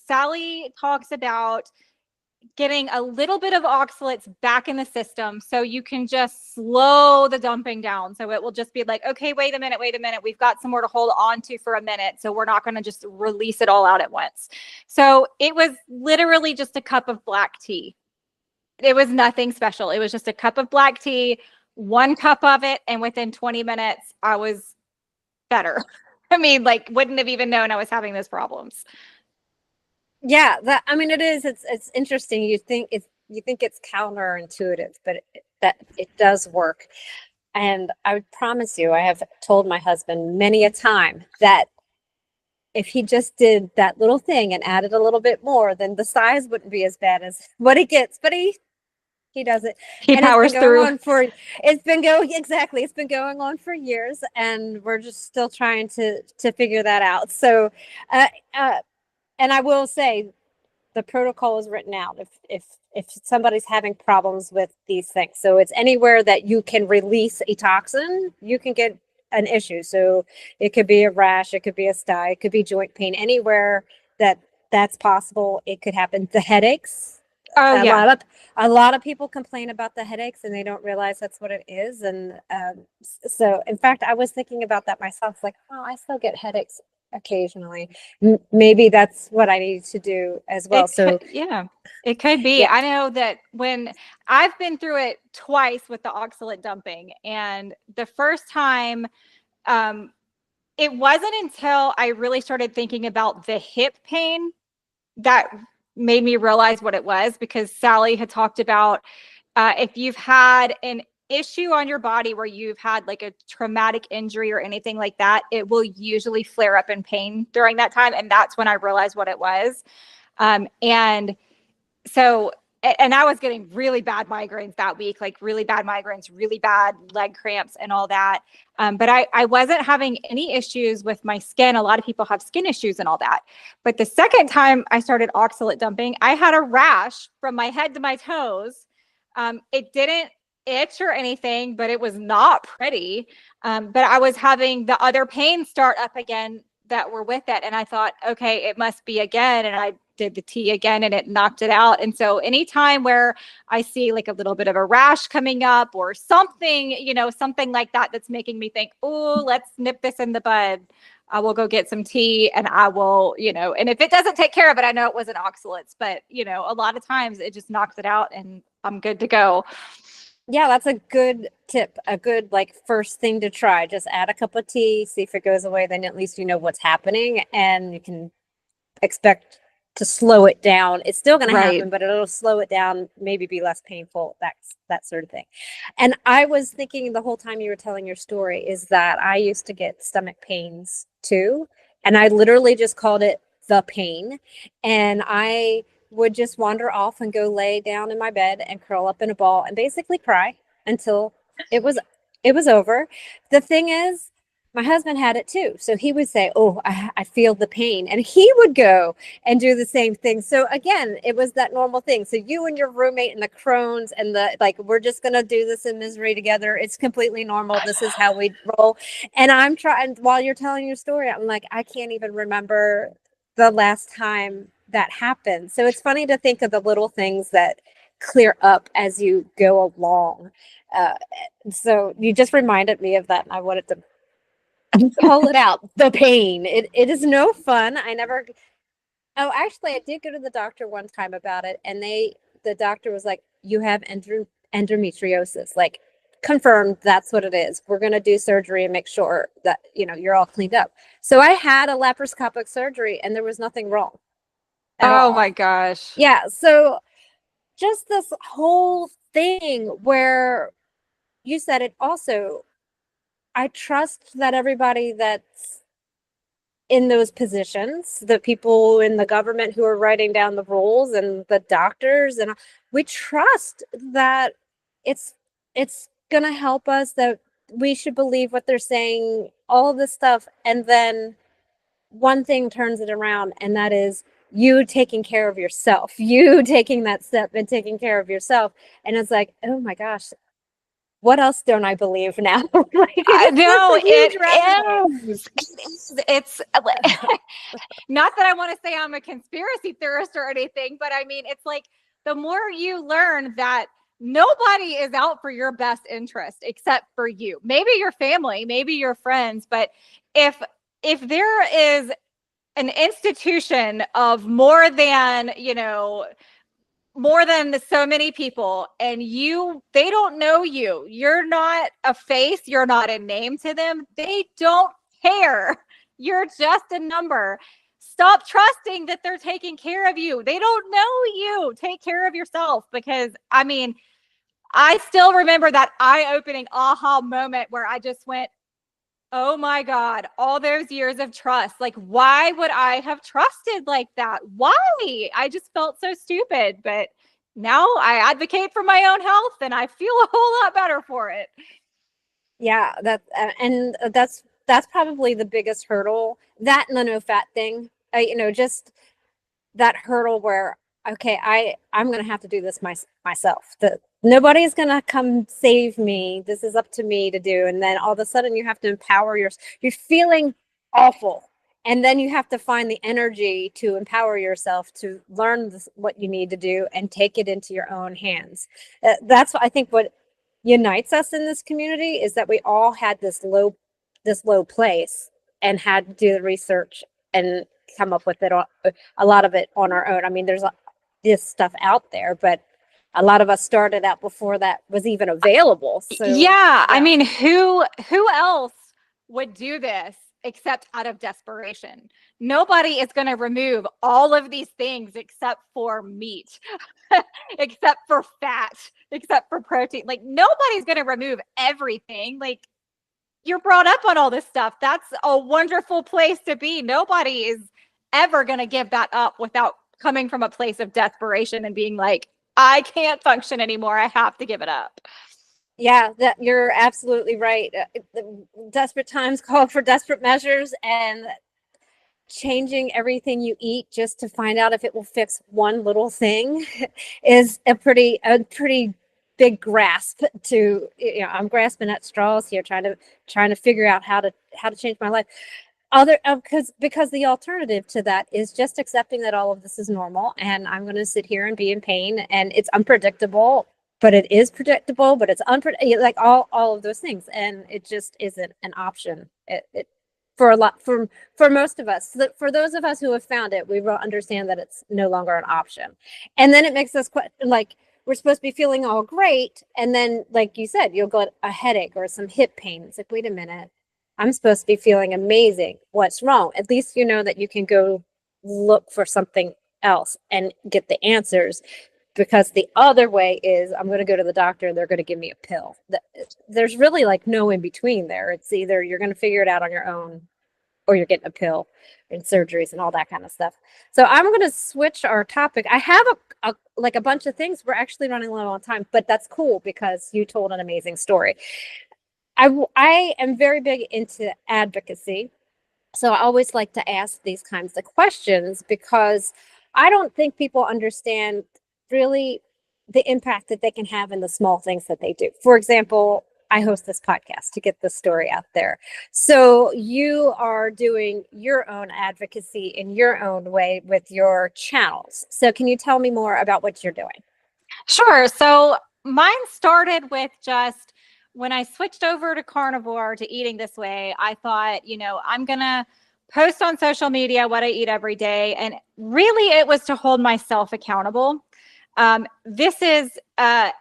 Sally talks about getting a little bit of oxalates back in the system so you can just slow the dumping down. So it will just be like, okay, wait a minute. We've got some more to hold on to for a minute. So we're not going to just release it all out at once. So it was literally just a cup of black tea. It was nothing special. It was just a cup of black tea, 1 cup of it. And within 20 minutes, I was better. I mean, like, wouldn't have even known I was having those problems. Yeah, it is. It's interesting. You think it's counterintuitive, but it does work. And I would promise you, I have told my husband many a time that if he just did that little thing and added a little bit more, then the size wouldn't be as bad as what he gets. But he does it. He And powers through. It's been going on for years, and we're just still trying to figure that out. So uh, uh and I will say the protocol is written out if somebody's having problems with these things. So it's anywhere that you can release a toxin, you can get an issue. So it could be a rash, it could be a sty, it could be joint pain, anywhere that's possible. It could happen. The headaches. Oh, yeah. A lot of people complain about the headaches and they don't realize that's what it is. And so, in fact, I was thinking about that myself. Like, oh, I still get headaches occasionally. Maybe that's what I need to do as well. Yeah, it could be. Yeah. I know that when I've been through it twice with the oxalate dumping, and the first time, it wasn't until I really started thinking about the hip pain that made me realize what it was, because Sally had talked about if you've had an issue on your body where you've had like a traumatic injury or anything like that, it will usually flare up in pain during that time. And that's when I realized what it was. And so, and I was getting really bad migraines that week, like really bad migraines, really bad leg cramps and all that. But I wasn't having any issues with my skin. A lot of people have skin issues and all that. But the second time I started oxalate dumping, I had a rash from my head to my toes. It didn't itch or anything, but it was not pretty. But I was having the other pain start up again that were with it. And I thought, okay, it must be again. And I did the tea again and it knocked it out. And so anytime where I see like a little bit of a rash coming up or something, something like that, that's making me think, oh, let's nip this in the bud. I will go get some tea and I will, and if it doesn't take care of it, I know it wasn't oxalates, but a lot of times it just knocks it out and I'm good to go. Yeah, that's a good tip. A good first thing to try. Just add a cup of tea, see if it goes away. Then at least you know what's happening and you can expect to slow it down. It's still going to Right. happen, but it'll slow it down, maybe be less painful, that sort of thing. And I was thinking the whole time you were telling your story is that I used to get stomach pains too. And I literally just called it the pain. And I would just wander off and go lay down in my bed and curl up in a ball and basically cry until it was over. The thing is, my husband had it too. So he would say, "Oh, I feel the pain." And he would go and do the same thing. So again, it was that normal thing. So you and your roommate and the Crohn's and the like, we're just going to do this in misery together. It's completely normal. This is how we roll. And I'm trying, while you're telling your story, I'm like, I can't even remember the last time that happened. So it's funny to think of the little things that clear up as you go along. Uh, so you just reminded me of that. And I wanted to call it out, the pain. It is no fun. Oh, actually, I did go to the doctor one time about it, and the doctor was like, "You have endometriosis." Like, confirmed that's what it is. We're going to do surgery and make sure that, you're all cleaned up. So I had a laparoscopic surgery and there was nothing wrong at Oh all. my gosh. Yeah. So just this whole thing where you said it also, I trust that everybody that's in those positions, the people in the government who are writing down the rules and the doctors, and we trust that it's going to help us, that we should believe what they're saying, all of this stuff. And then one thing turns it around, and that is you taking care of yourself, you taking that step and taking care of yourself. And it's like, oh my gosh, what else don't I believe now? Like, I it's just know a huge rabbit hole. it's not that I want to say I'm a conspiracy theorist or anything, but I mean, it's like the more you learn that nobody is out for your best interest except for you, maybe your family, maybe your friends. But if there is an institution of more than, more than so many people, and they don't know you, you're not a face, you're not a name to them, they don't care, you're just a number. Stop trusting that they're taking care of you. They don't know you. Take care of yourself. Because I mean, I still remember that eye-opening aha moment where I just went, oh my God, all those years of trust. Like, why would I have trusted like that? Why? I just felt so stupid. But now I advocate for my own health and I feel a whole lot better for it. Yeah, that's probably the biggest hurdle. That and the no fat thing. Just that hurdle where, okay, I'm gonna have to do this myself. Nobody's gonna come save me. This is up to me to do. And then all of a sudden you have to empower you're feeling awful. And then you have to find the energy to empower yourself to learn what you need to do and take it into your own hands. That's I think what unites us in this community is that we all had this low place and had to do the research and come up with a lot of it on our own. I mean, there's this stuff out there, but a lot of us started out before that was even available. So yeah. I mean, who else would do this except out of desperation? Nobody is going to remove all of these things except for meat, except for fat, except for protein. Like, nobody's going to remove everything. Like, you're brought up on all this stuff. That's a wonderful place to be. Nobody is ever going to give that up without coming from a place of desperation and being like, I can't function anymore. I have to give it up. yeah, that you're absolutely right. Desperate times call for desperate measures, and changing everything you eat just to find out if it will fix one little thing is a pretty big grasp to, I'm grasping at straws here, trying to figure out how to change my life. Because the alternative to that is just accepting that all of this is normal and I'm going to sit here and be in pain, and it's unpredictable, but it is predictable, but it's unpredictable, like all of those things, and it just isn't an option. It for most of us, for those of us who have found it, we will understand that it's no longer an option. And then it makes us like, we're supposed to be feeling all great, and then, like you said, you'll get a headache or some hip pain. It's like, wait a minute, I'm supposed to be feeling amazing. What's wrong? At least you know that you can go look for something else and get the answers, because the other way is I'm going to go to the doctor and they're going to give me a pill. There's really like no in between there. It's either you're going to figure it out on your own or you're getting a pill and surgeries and all that kind of stuff. So I'm going to switch our topic. I have like a bunch of things. We're actually running low on time, but that's cool because you told an amazing story. I am very big into advocacy. So I always like to ask these kinds of questions because I don't think people understand really the impact that they can have in the small things that they do. For example, I host this podcast to get the story out there. So you are doing your own advocacy in your own way with your channels. So can you tell me more about what you're doing? Sure. So mine started with just when I switched over to carnivore, to eating this way, I thought, I'm going to post on social media what I eat every day. And really, it was to hold myself accountable. This is a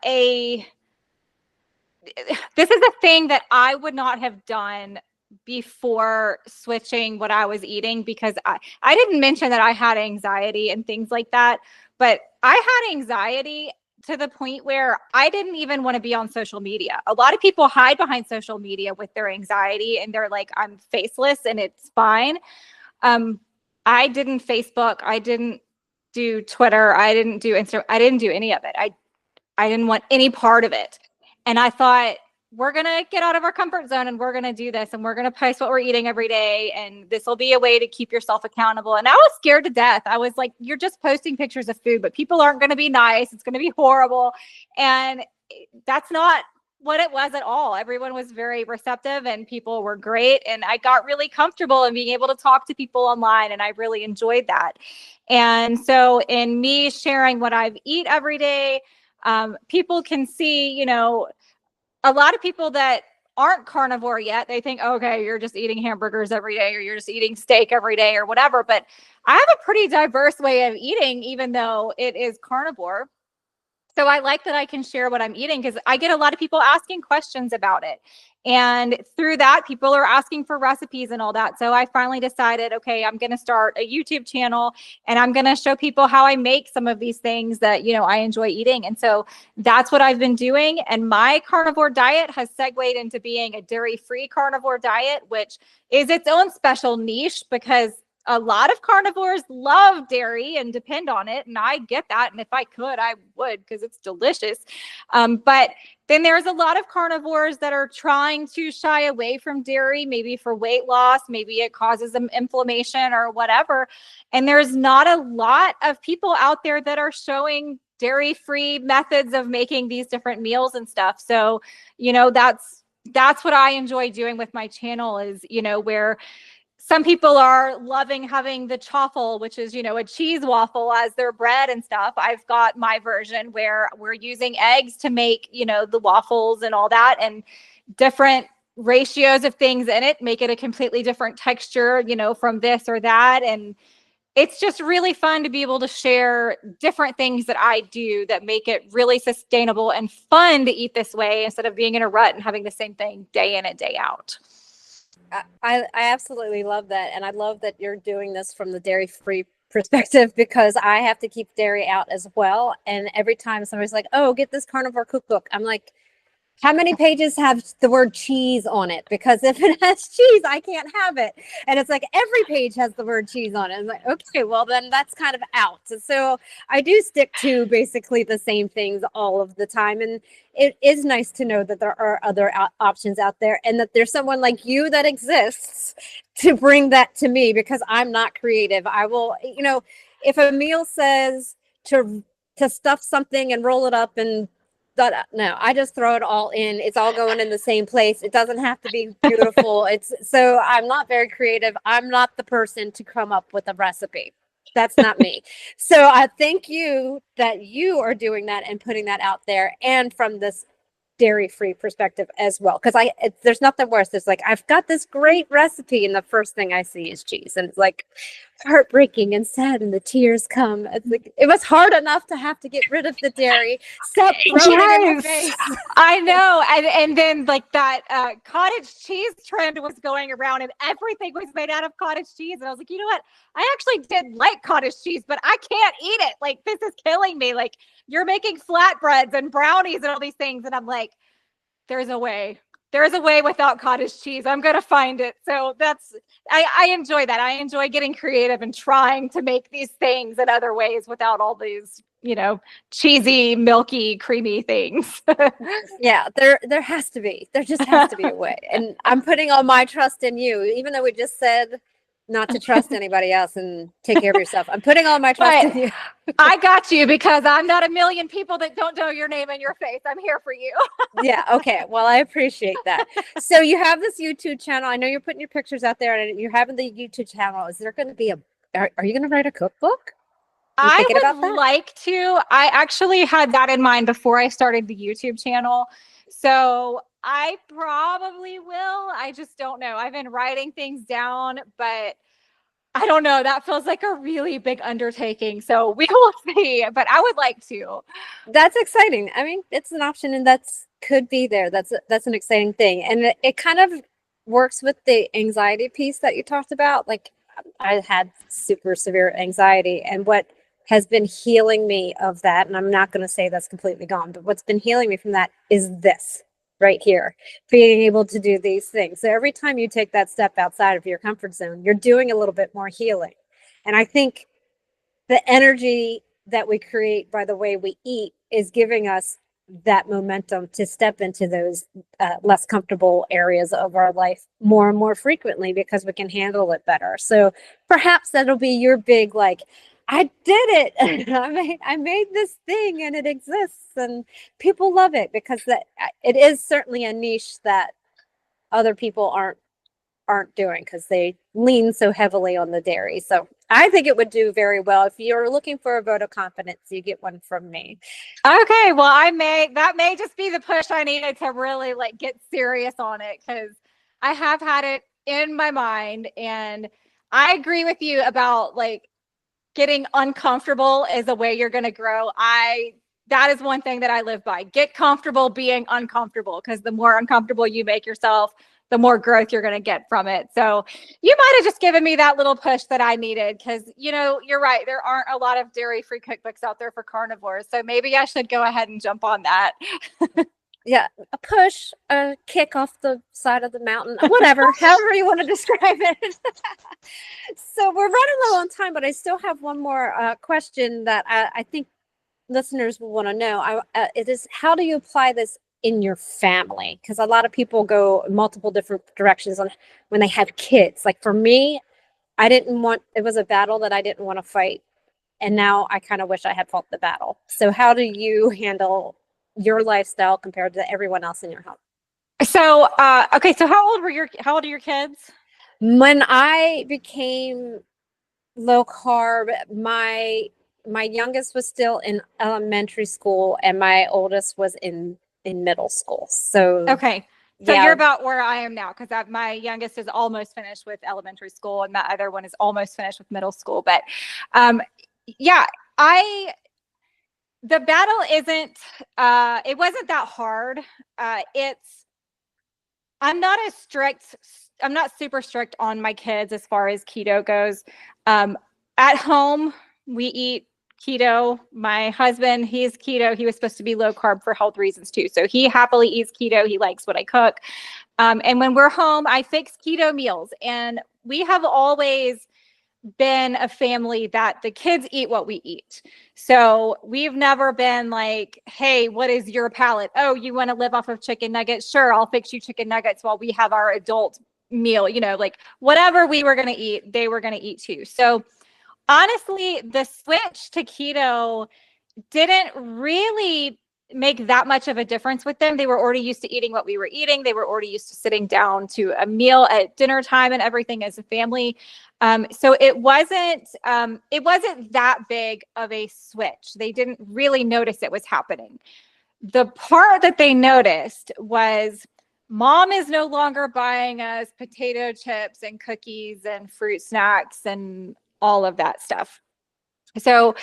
thing that I would not have done before switching what I was eating, because I didn't mention that I had anxiety and things like that, but I had anxiety to the point where I didn't even want to be on social media. A lot of people hide behind social media with their anxiety and they're like, I'm faceless and it's fine. I didn't Facebook. I didn't do Twitter. I didn't do Instagram. I didn't do any of it. I didn't want any part of it. And I thought, we're going to get out of our comfort zone and we're going to do this and we're going to post what we're eating every day. And this will be a way to keep yourself accountable. And I was scared to death. I was like, you're just posting pictures of food, but people aren't going to be nice. It's going to be horrible. And that's not what it was at all. Everyone was very receptive and people were great. And I got really comfortable in being able to talk to people online. And I really enjoyed that. And so in me sharing what I eat every day, people can see, a lot of people that aren't carnivore yet, they think, okay, you're just eating hamburgers every day or you're just eating steak every day or whatever. But I have a pretty diverse way of eating, even though it is carnivore. So I like that I can share what I'm eating because I get a lot of people asking questions about it. And through that, people are asking for recipes and all that. So I finally decided, okay, I'm going to start a YouTube channel and I'm going to show people how I make some of these things that, I enjoy eating. And so that's what I've been doing. And my carnivore diet has segued into being a dairy-free carnivore diet, which is its own special niche because a lot of carnivores love dairy and depend on it. And I get that. And if I could, I would, because it's delicious. But then there's a lot of carnivores that are trying to shy away from dairy, maybe for weight loss, maybe it causes them inflammation or whatever. And there's not a lot of people out there that are showing dairy-free methods of making these different meals and stuff. So, that's what I enjoy doing with my channel is, where some people are loving having the chaffle, which is, a cheese waffle as their bread and stuff. I've got my version where we're using eggs to make, the waffles and all that, and different ratios of things in it make it a completely different texture, from this or that. And it's just really fun to be able to share different things that I do that make it really sustainable and fun to eat this way instead of being in a rut and having the same thing day in and day out. I absolutely love that. And I love that you're doing this from the dairy-free perspective because I have to keep dairy out as well. And every time somebody's like, oh, get this carnivore cookbook, I'm like, how many pages have the word cheese on it? Because if it has cheese, I can't have it. And it's like every page has the word cheese on it. I'm like, okay, well, then that's kind of out. So I do stick to basically the same things all of the time. And it is nice to know that there are other options out there and that there's someone like you that exists to bring that to me because I'm not creative. I will, if a meal says to stuff something and roll it up and no, I just throw it all in. It's all going in the same place. It doesn't have to be beautiful. So I'm not very creative. I'm not the person to come up with a recipe. That's not me. So I thank you that you are doing that and putting that out there and from this dairy-free perspective as well. Because there's nothing worse. It's like, I've got this great recipe and the first thing I see is cheese. And it's like, heartbreaking and sad, and the tears come. It's like, it was hard enough to have to get rid of the dairy. Stop throwing it in my face. I know. And then like that cottage cheese trend was going around and everything was made out of cottage cheese. And I was like, you know what? I actually did like cottage cheese, but I can't eat it. Like, this is killing me. Like, you're making flatbreads and brownies and all these things. And I'm like, there's a way. There's a way without cottage cheese. I'm going to find it. So I enjoy that. I enjoy getting creative and trying to make these things in other ways without all these, cheesy, milky, creamy things. Yeah, there has to be. There just has to be a way. And I'm putting all my trust in you, even though we just said not to trust anybody else and take care of yourself. I'm putting all my trust in you. I got you, because I'm not a million people that don't know your name and your face. I'm here for you. Yeah. Okay. Well, I appreciate that. So you have this YouTube channel. I know you're putting your pictures out there, and you're having the YouTube channel. Is there going to be are you going to write a cookbook? I would like to. I actually had that in mind before I started the YouTube channel. So I probably will. I just don't know. I've been writing things down, but I don't know. That feels like a really big undertaking. So we will see, but I would like to. That's exciting. I mean, it's an option, and could be there. That's an exciting thing. And it kind of works with the anxiety piece that you talked about. Like, I had super severe anxiety, and what has been healing me of that, and I'm not going to say that's completely gone, but what's been healing me from that is this right here, being able to do these things. So every time you take that step outside of your comfort zone, you're doing a little bit more healing. And I think the energy that we create by the way we eat is giving us that momentum to step into those less comfortable areas of our life more and more frequently, because we can handle it better. So perhaps that'll be your big, like, I did it. I made this thing, and it exists, and people love it, because it is certainly a niche that other people aren't doing, because they lean so heavily on the dairy. So I think it would do very well. If you're looking for a vote of confidence, you get one from me. Okay, well, that may just be the push I needed to really like get serious on it, because I have had it in my mind, and I agree with you about like getting uncomfortable is a way you're going to grow. That is one thing that I live by. Get comfortable being uncomfortable, because the more uncomfortable you make yourself, the more growth you're going to get from it. So you might have just given me that little push that I needed, because, you're right. There aren't a lot of dairy-free cookbooks out there for carnivores. So maybe I should go ahead and jump on that. Yeah, a push, a kick off the side of the mountain, whatever, however you want to describe it. So we're running low on time, but I still have one more question that I think listeners will want to know. It is, how do you apply this in your family? Because a lot of people go multiple different directions on when they have kids. Like for me, it was a battle that I didn't want to fight. And now I kind of wish I had fought the battle. So how do you handle your lifestyle compared to everyone else in your home? So, okay. So how old are your kids? When I became low carb, my youngest was still in elementary school, and my oldest was in middle school. So okay. So yeah. You're about where I am now, because my youngest is almost finished with elementary school, and my other one is almost finished with middle school. But yeah, the battle it wasn't that hard. I'm not super strict on my kids as far as keto goes. At home, we eat keto. My husband, he's keto. He was supposed to be low carb for health reasons too. So he happily eats keto. He likes what I cook. And when we're home, I fix keto meals. And we have always been a family that the kids eat what we eat. So we've never been like, hey, what is your palate? Oh, you want to live off of chicken nuggets? Sure, I'll fix you chicken nuggets while we have our adult meal. Like whatever we were going to eat, they were going to eat too. So honestly, the switch to keto didn't really make that much of a difference with them. They were already used to eating what we were eating. They were already used to sitting down to a meal at dinner time and everything as a family. So it wasn't that big of a switch. They didn't really notice it was happening. The part that they noticed was mom is no longer buying us potato chips and cookies and fruit snacks and all of that stuff. So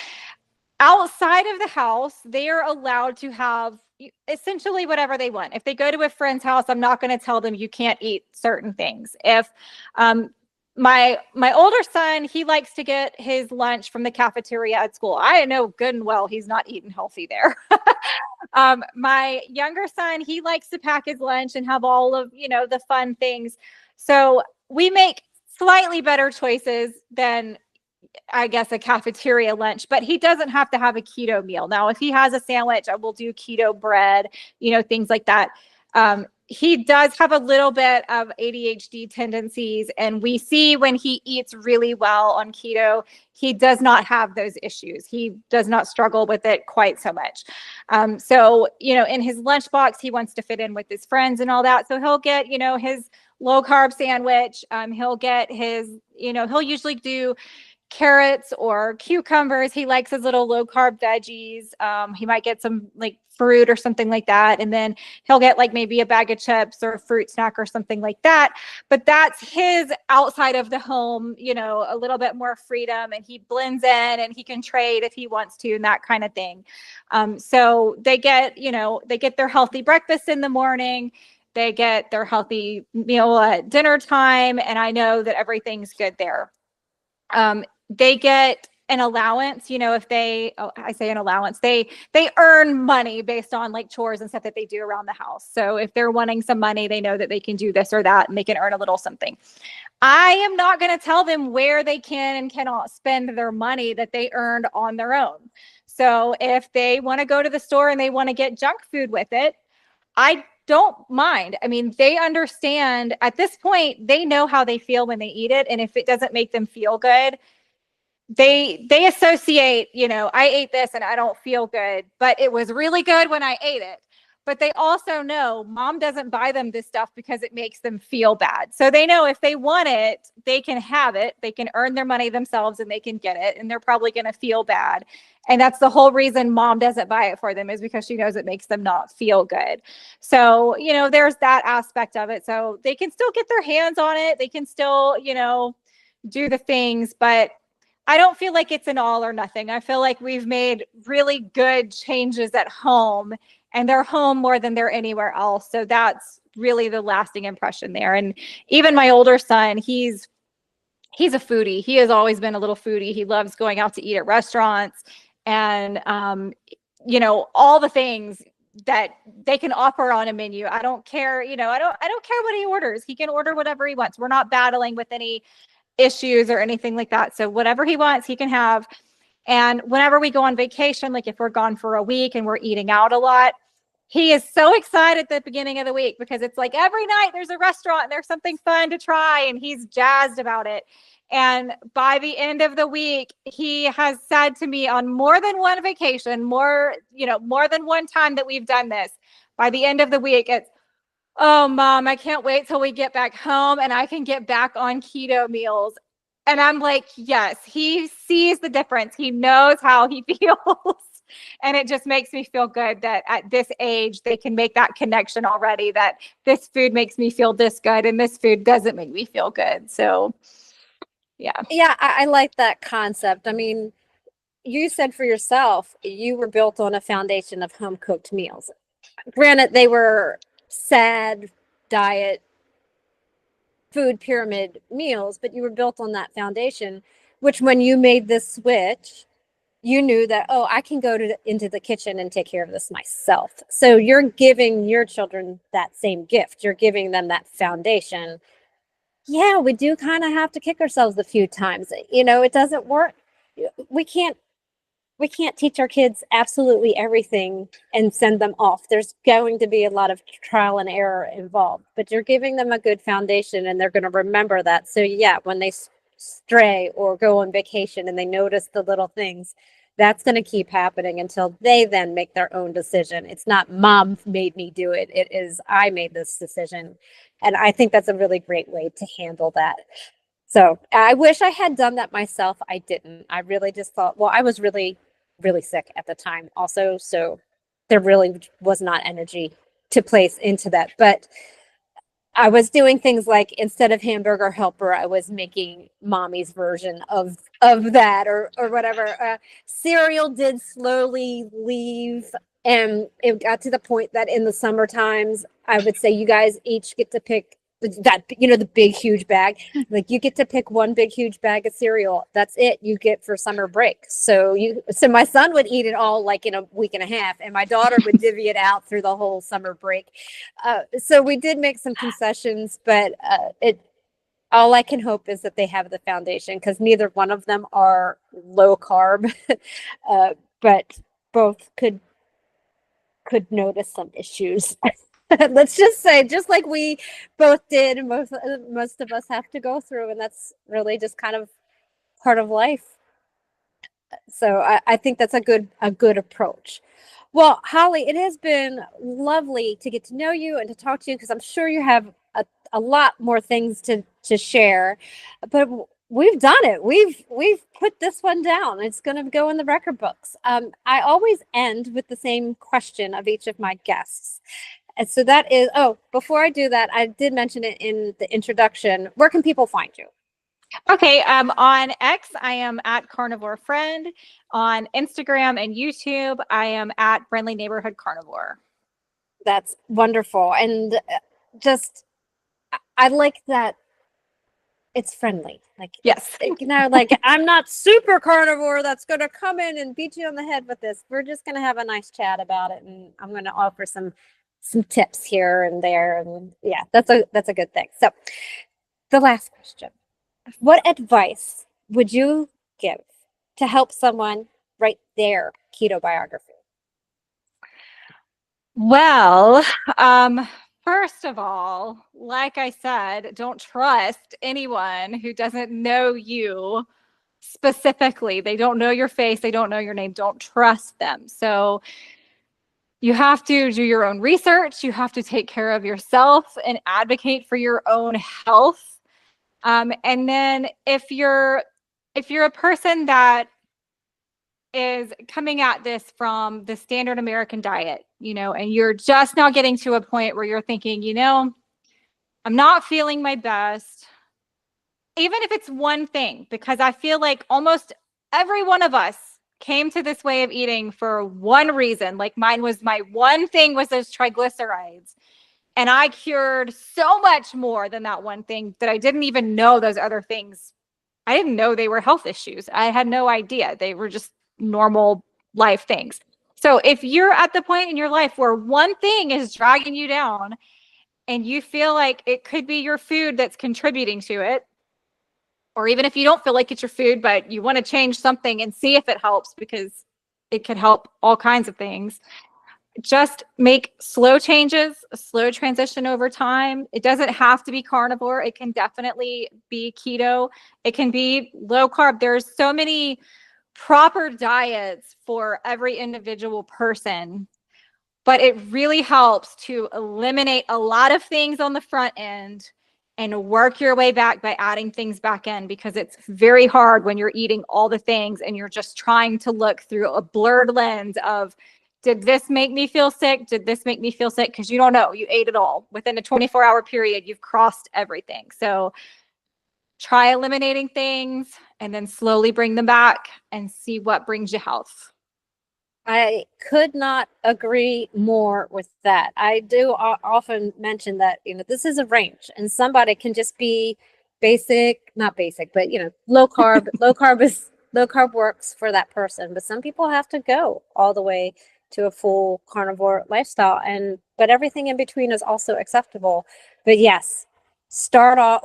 outside of the house, they are allowed to have essentially whatever they want. If they go to a friend's house, I'm not going to tell them you can't eat certain things. If my older son, he likes to get his lunch from the cafeteria at school. I know good and well he's not eating healthy there. My younger son, he likes to pack his lunch and have all of, the fun things. So we make slightly better choices than, I guess, a cafeteria lunch, but he doesn't have to have a keto meal. Now, if he has a sandwich, I will do keto bread, things like that. He does have a little bit of ADHD tendencies, and we see when he eats really well on keto, he does not have those issues. He does not struggle with it quite so much. So, in his lunchbox, he wants to fit in with his friends and all that. So he'll get, his low carb sandwich. He'll get his, he'll usually do carrots or cucumbers. He likes his little low carb veggies. He might get some like fruit or something like that. And then he'll get like maybe a bag of chips or a fruit snack or something like that. But that's his outside of the home, a little bit more freedom, and he blends in and he can trade if he wants to and that kind of thing. So they get, they get their healthy breakfast in the morning. They get their healthy meal at dinner time. And I know that everything's good there. They get an allowance, if I say an allowance, they earn money based on like chores and stuff that they do around the house. So if they're wanting some money, they know that they can do this or that and they can earn a little something. I am not going to tell them where they can and cannot spend their money that they earned on their own. So if they want to go to the store and they want to get junk food with it, I don't mind. I mean, they understand at this point, they know how they feel when they eat it. And if it doesn't make them feel good, they associate, I ate this and I don't feel good, but it was really good when I ate it. But they also know mom doesn't buy them this stuff because it makes them feel bad. So they know if they want it, they can have it. They can earn their money themselves and they can get it. And they're probably going to feel bad. And that's the whole reason mom doesn't buy it for them, is because she knows it makes them not feel good. So, there's that aspect of it. So they can still get their hands on it. They can still, do the things, but I don't feel like it's an all or nothing. I feel like we've made really good changes at home, and they're home more than they're anywhere else. So that's really the lasting impression there. And even my older son, he's a foodie. He has always been a little foodie. He loves going out to eat at restaurants and, all the things that they can offer on a menu. I don't care, I don't care what he orders. He can order whatever he wants. We're not battling with any issues or anything like that. So whatever he wants, he can have. And whenever we go on vacation, like if we're gone for a week and we're eating out a lot, he is so excited at the beginning of the week because it's like every night there's a restaurant and there's something fun to try, and he's jazzed about it. And by the end of the week, he has said to me on more than one vacation, more than one time that we've done this, by the end of the week, it's, "Oh, mom, I can't wait till we get back home and I can get back on keto meals." And I'm like, yes, he sees the difference. He knows how he feels. And it just makes me feel good that at this age, they can make that connection already, that this food makes me feel this good and this food doesn't make me feel good. So, yeah. Yeah, I like that concept. I mean, you said for yourself, you were built on a foundation of home cooked meals. Granted, they were sad diet food pyramid meals, but you were built on that foundation, which when you made this switch, you knew that, oh, I can go into the kitchen and take care of this myself. So you're giving your children that same gift. You're giving them that foundation. Yeah, we do kind of have to kick ourselves a few times. It doesn't work. We can't teach our kids absolutely everything and send them off. There's going to be a lot of trial and error involved, but you're giving them a good foundation and they're going to remember that. So yeah, when they stray or go on vacation and they notice the little things, that's going to keep happening until they then make their own decision. It's not mom made me do it. It is I made this decision. And I think that's a really great way to handle that. So I wish I had done that myself. I didn't. I really just thought, well, I was really, really sick at the time also. So there really was not energy to place into that. But I was doing things like instead of hamburger helper, I was making mommy's version of that or whatever. Cereal did slowly leave, and it got to the point that in the summer times, I would say you guys each get to pick that, the big huge bag. Like you get to pick one big huge bag of cereal. That's it you get for summer break. So my son would eat it all like in a week and a half, and my daughter would divvy it out through the whole summer break. So we did make some concessions, but all I can hope is that they have the foundation, because neither one of them are low carb, but both could notice some issues. Let's just say, just like we both did, and most of us have to go through, and that's really just kind of part of life. So I think that's a good approach. Well, Holly, it has been lovely to get to know you and to talk to you, because I'm sure you have a lot more things to share. But we've done it. We've put this one down. It's going to go in the record books. I always end with the same question of each of my guests. And so that is, before I do that, I did mention it in the introduction. Where can people find you? Okay, on X, I am at Carnivore Friend. On Instagram and YouTube, I am at FriendlyNeighborhoodCarnivore. That's wonderful. And just, I like that it's friendly. Like, yes, like I'm not super carnivore that's going to come in and beat you on the head with this. We're just going to have a nice chat about it, and I'm going to offer some tips here and there, and yeah, that's a good thing. So, the last question: what advice would you give to help someone write their keto biography? Well, first of all, like I said, don't trust anyone who doesn't know you specifically. They don't know your face. They don't know your name. Don't trust them. So you have to do your own research. You have to take care of yourself and advocate for your own health. And then if you're a person that is coming at this from the standard American diet, and you're just now getting to a point where you're thinking, I'm not feeling my best, even if it's one thing, because I feel like almost every one of us came to this way of eating for one reason. Like mine was, my one thing was those triglycerides. And I cured so much more than that one thing that I didn't even know those other things. I didn't know they were health issues. I had no idea. They were just normal life things. So if you're at the point in your life where one thing is dragging you down and you feel like it could be your food that's contributing to it, or even if you don't feel like it's your food, but you want to change something and see if it helps, because it could help all kinds of things, just make slow changes, a slow transition over time. It doesn't have to be carnivore. It can definitely be keto. It can be low carb. There's so many proper diets for every individual person, but it really helps to eliminate a lot of things on the front end and work your way back by adding things back in, because it's very hard when you're eating all the things and you're just trying to look through a blurred lens of, did this make me feel sick? Did this make me feel sick? Because you don't know. You ate it all. Within a 24-hour period, you've crossed everything. So try eliminating things and then slowly bring them back and see what brings you health. I could not agree more with that. I do often mention that, this is a range, and somebody can just be not basic, but low carb. Low carb works for that person, but some people have to go all the way to a full carnivore lifestyle, but everything in between is also acceptable. But yes, start off,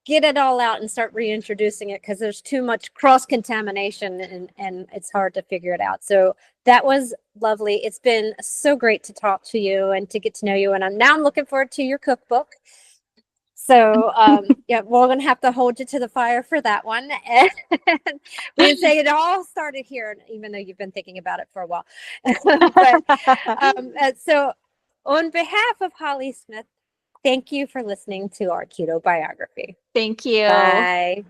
get it all out and start reintroducing it, because there's too much cross-contamination and it's hard to figure it out. So that was lovely. It's been so great to talk to you and to get to know you. And I'm looking forward to your cookbook. So yeah, we're going to have to hold you to the fire for that one. And we say it all started here, even though you've been thinking about it for a while. So on behalf of Holly Smith, thank you for listening to our Keto Biography. Thank you. Bye.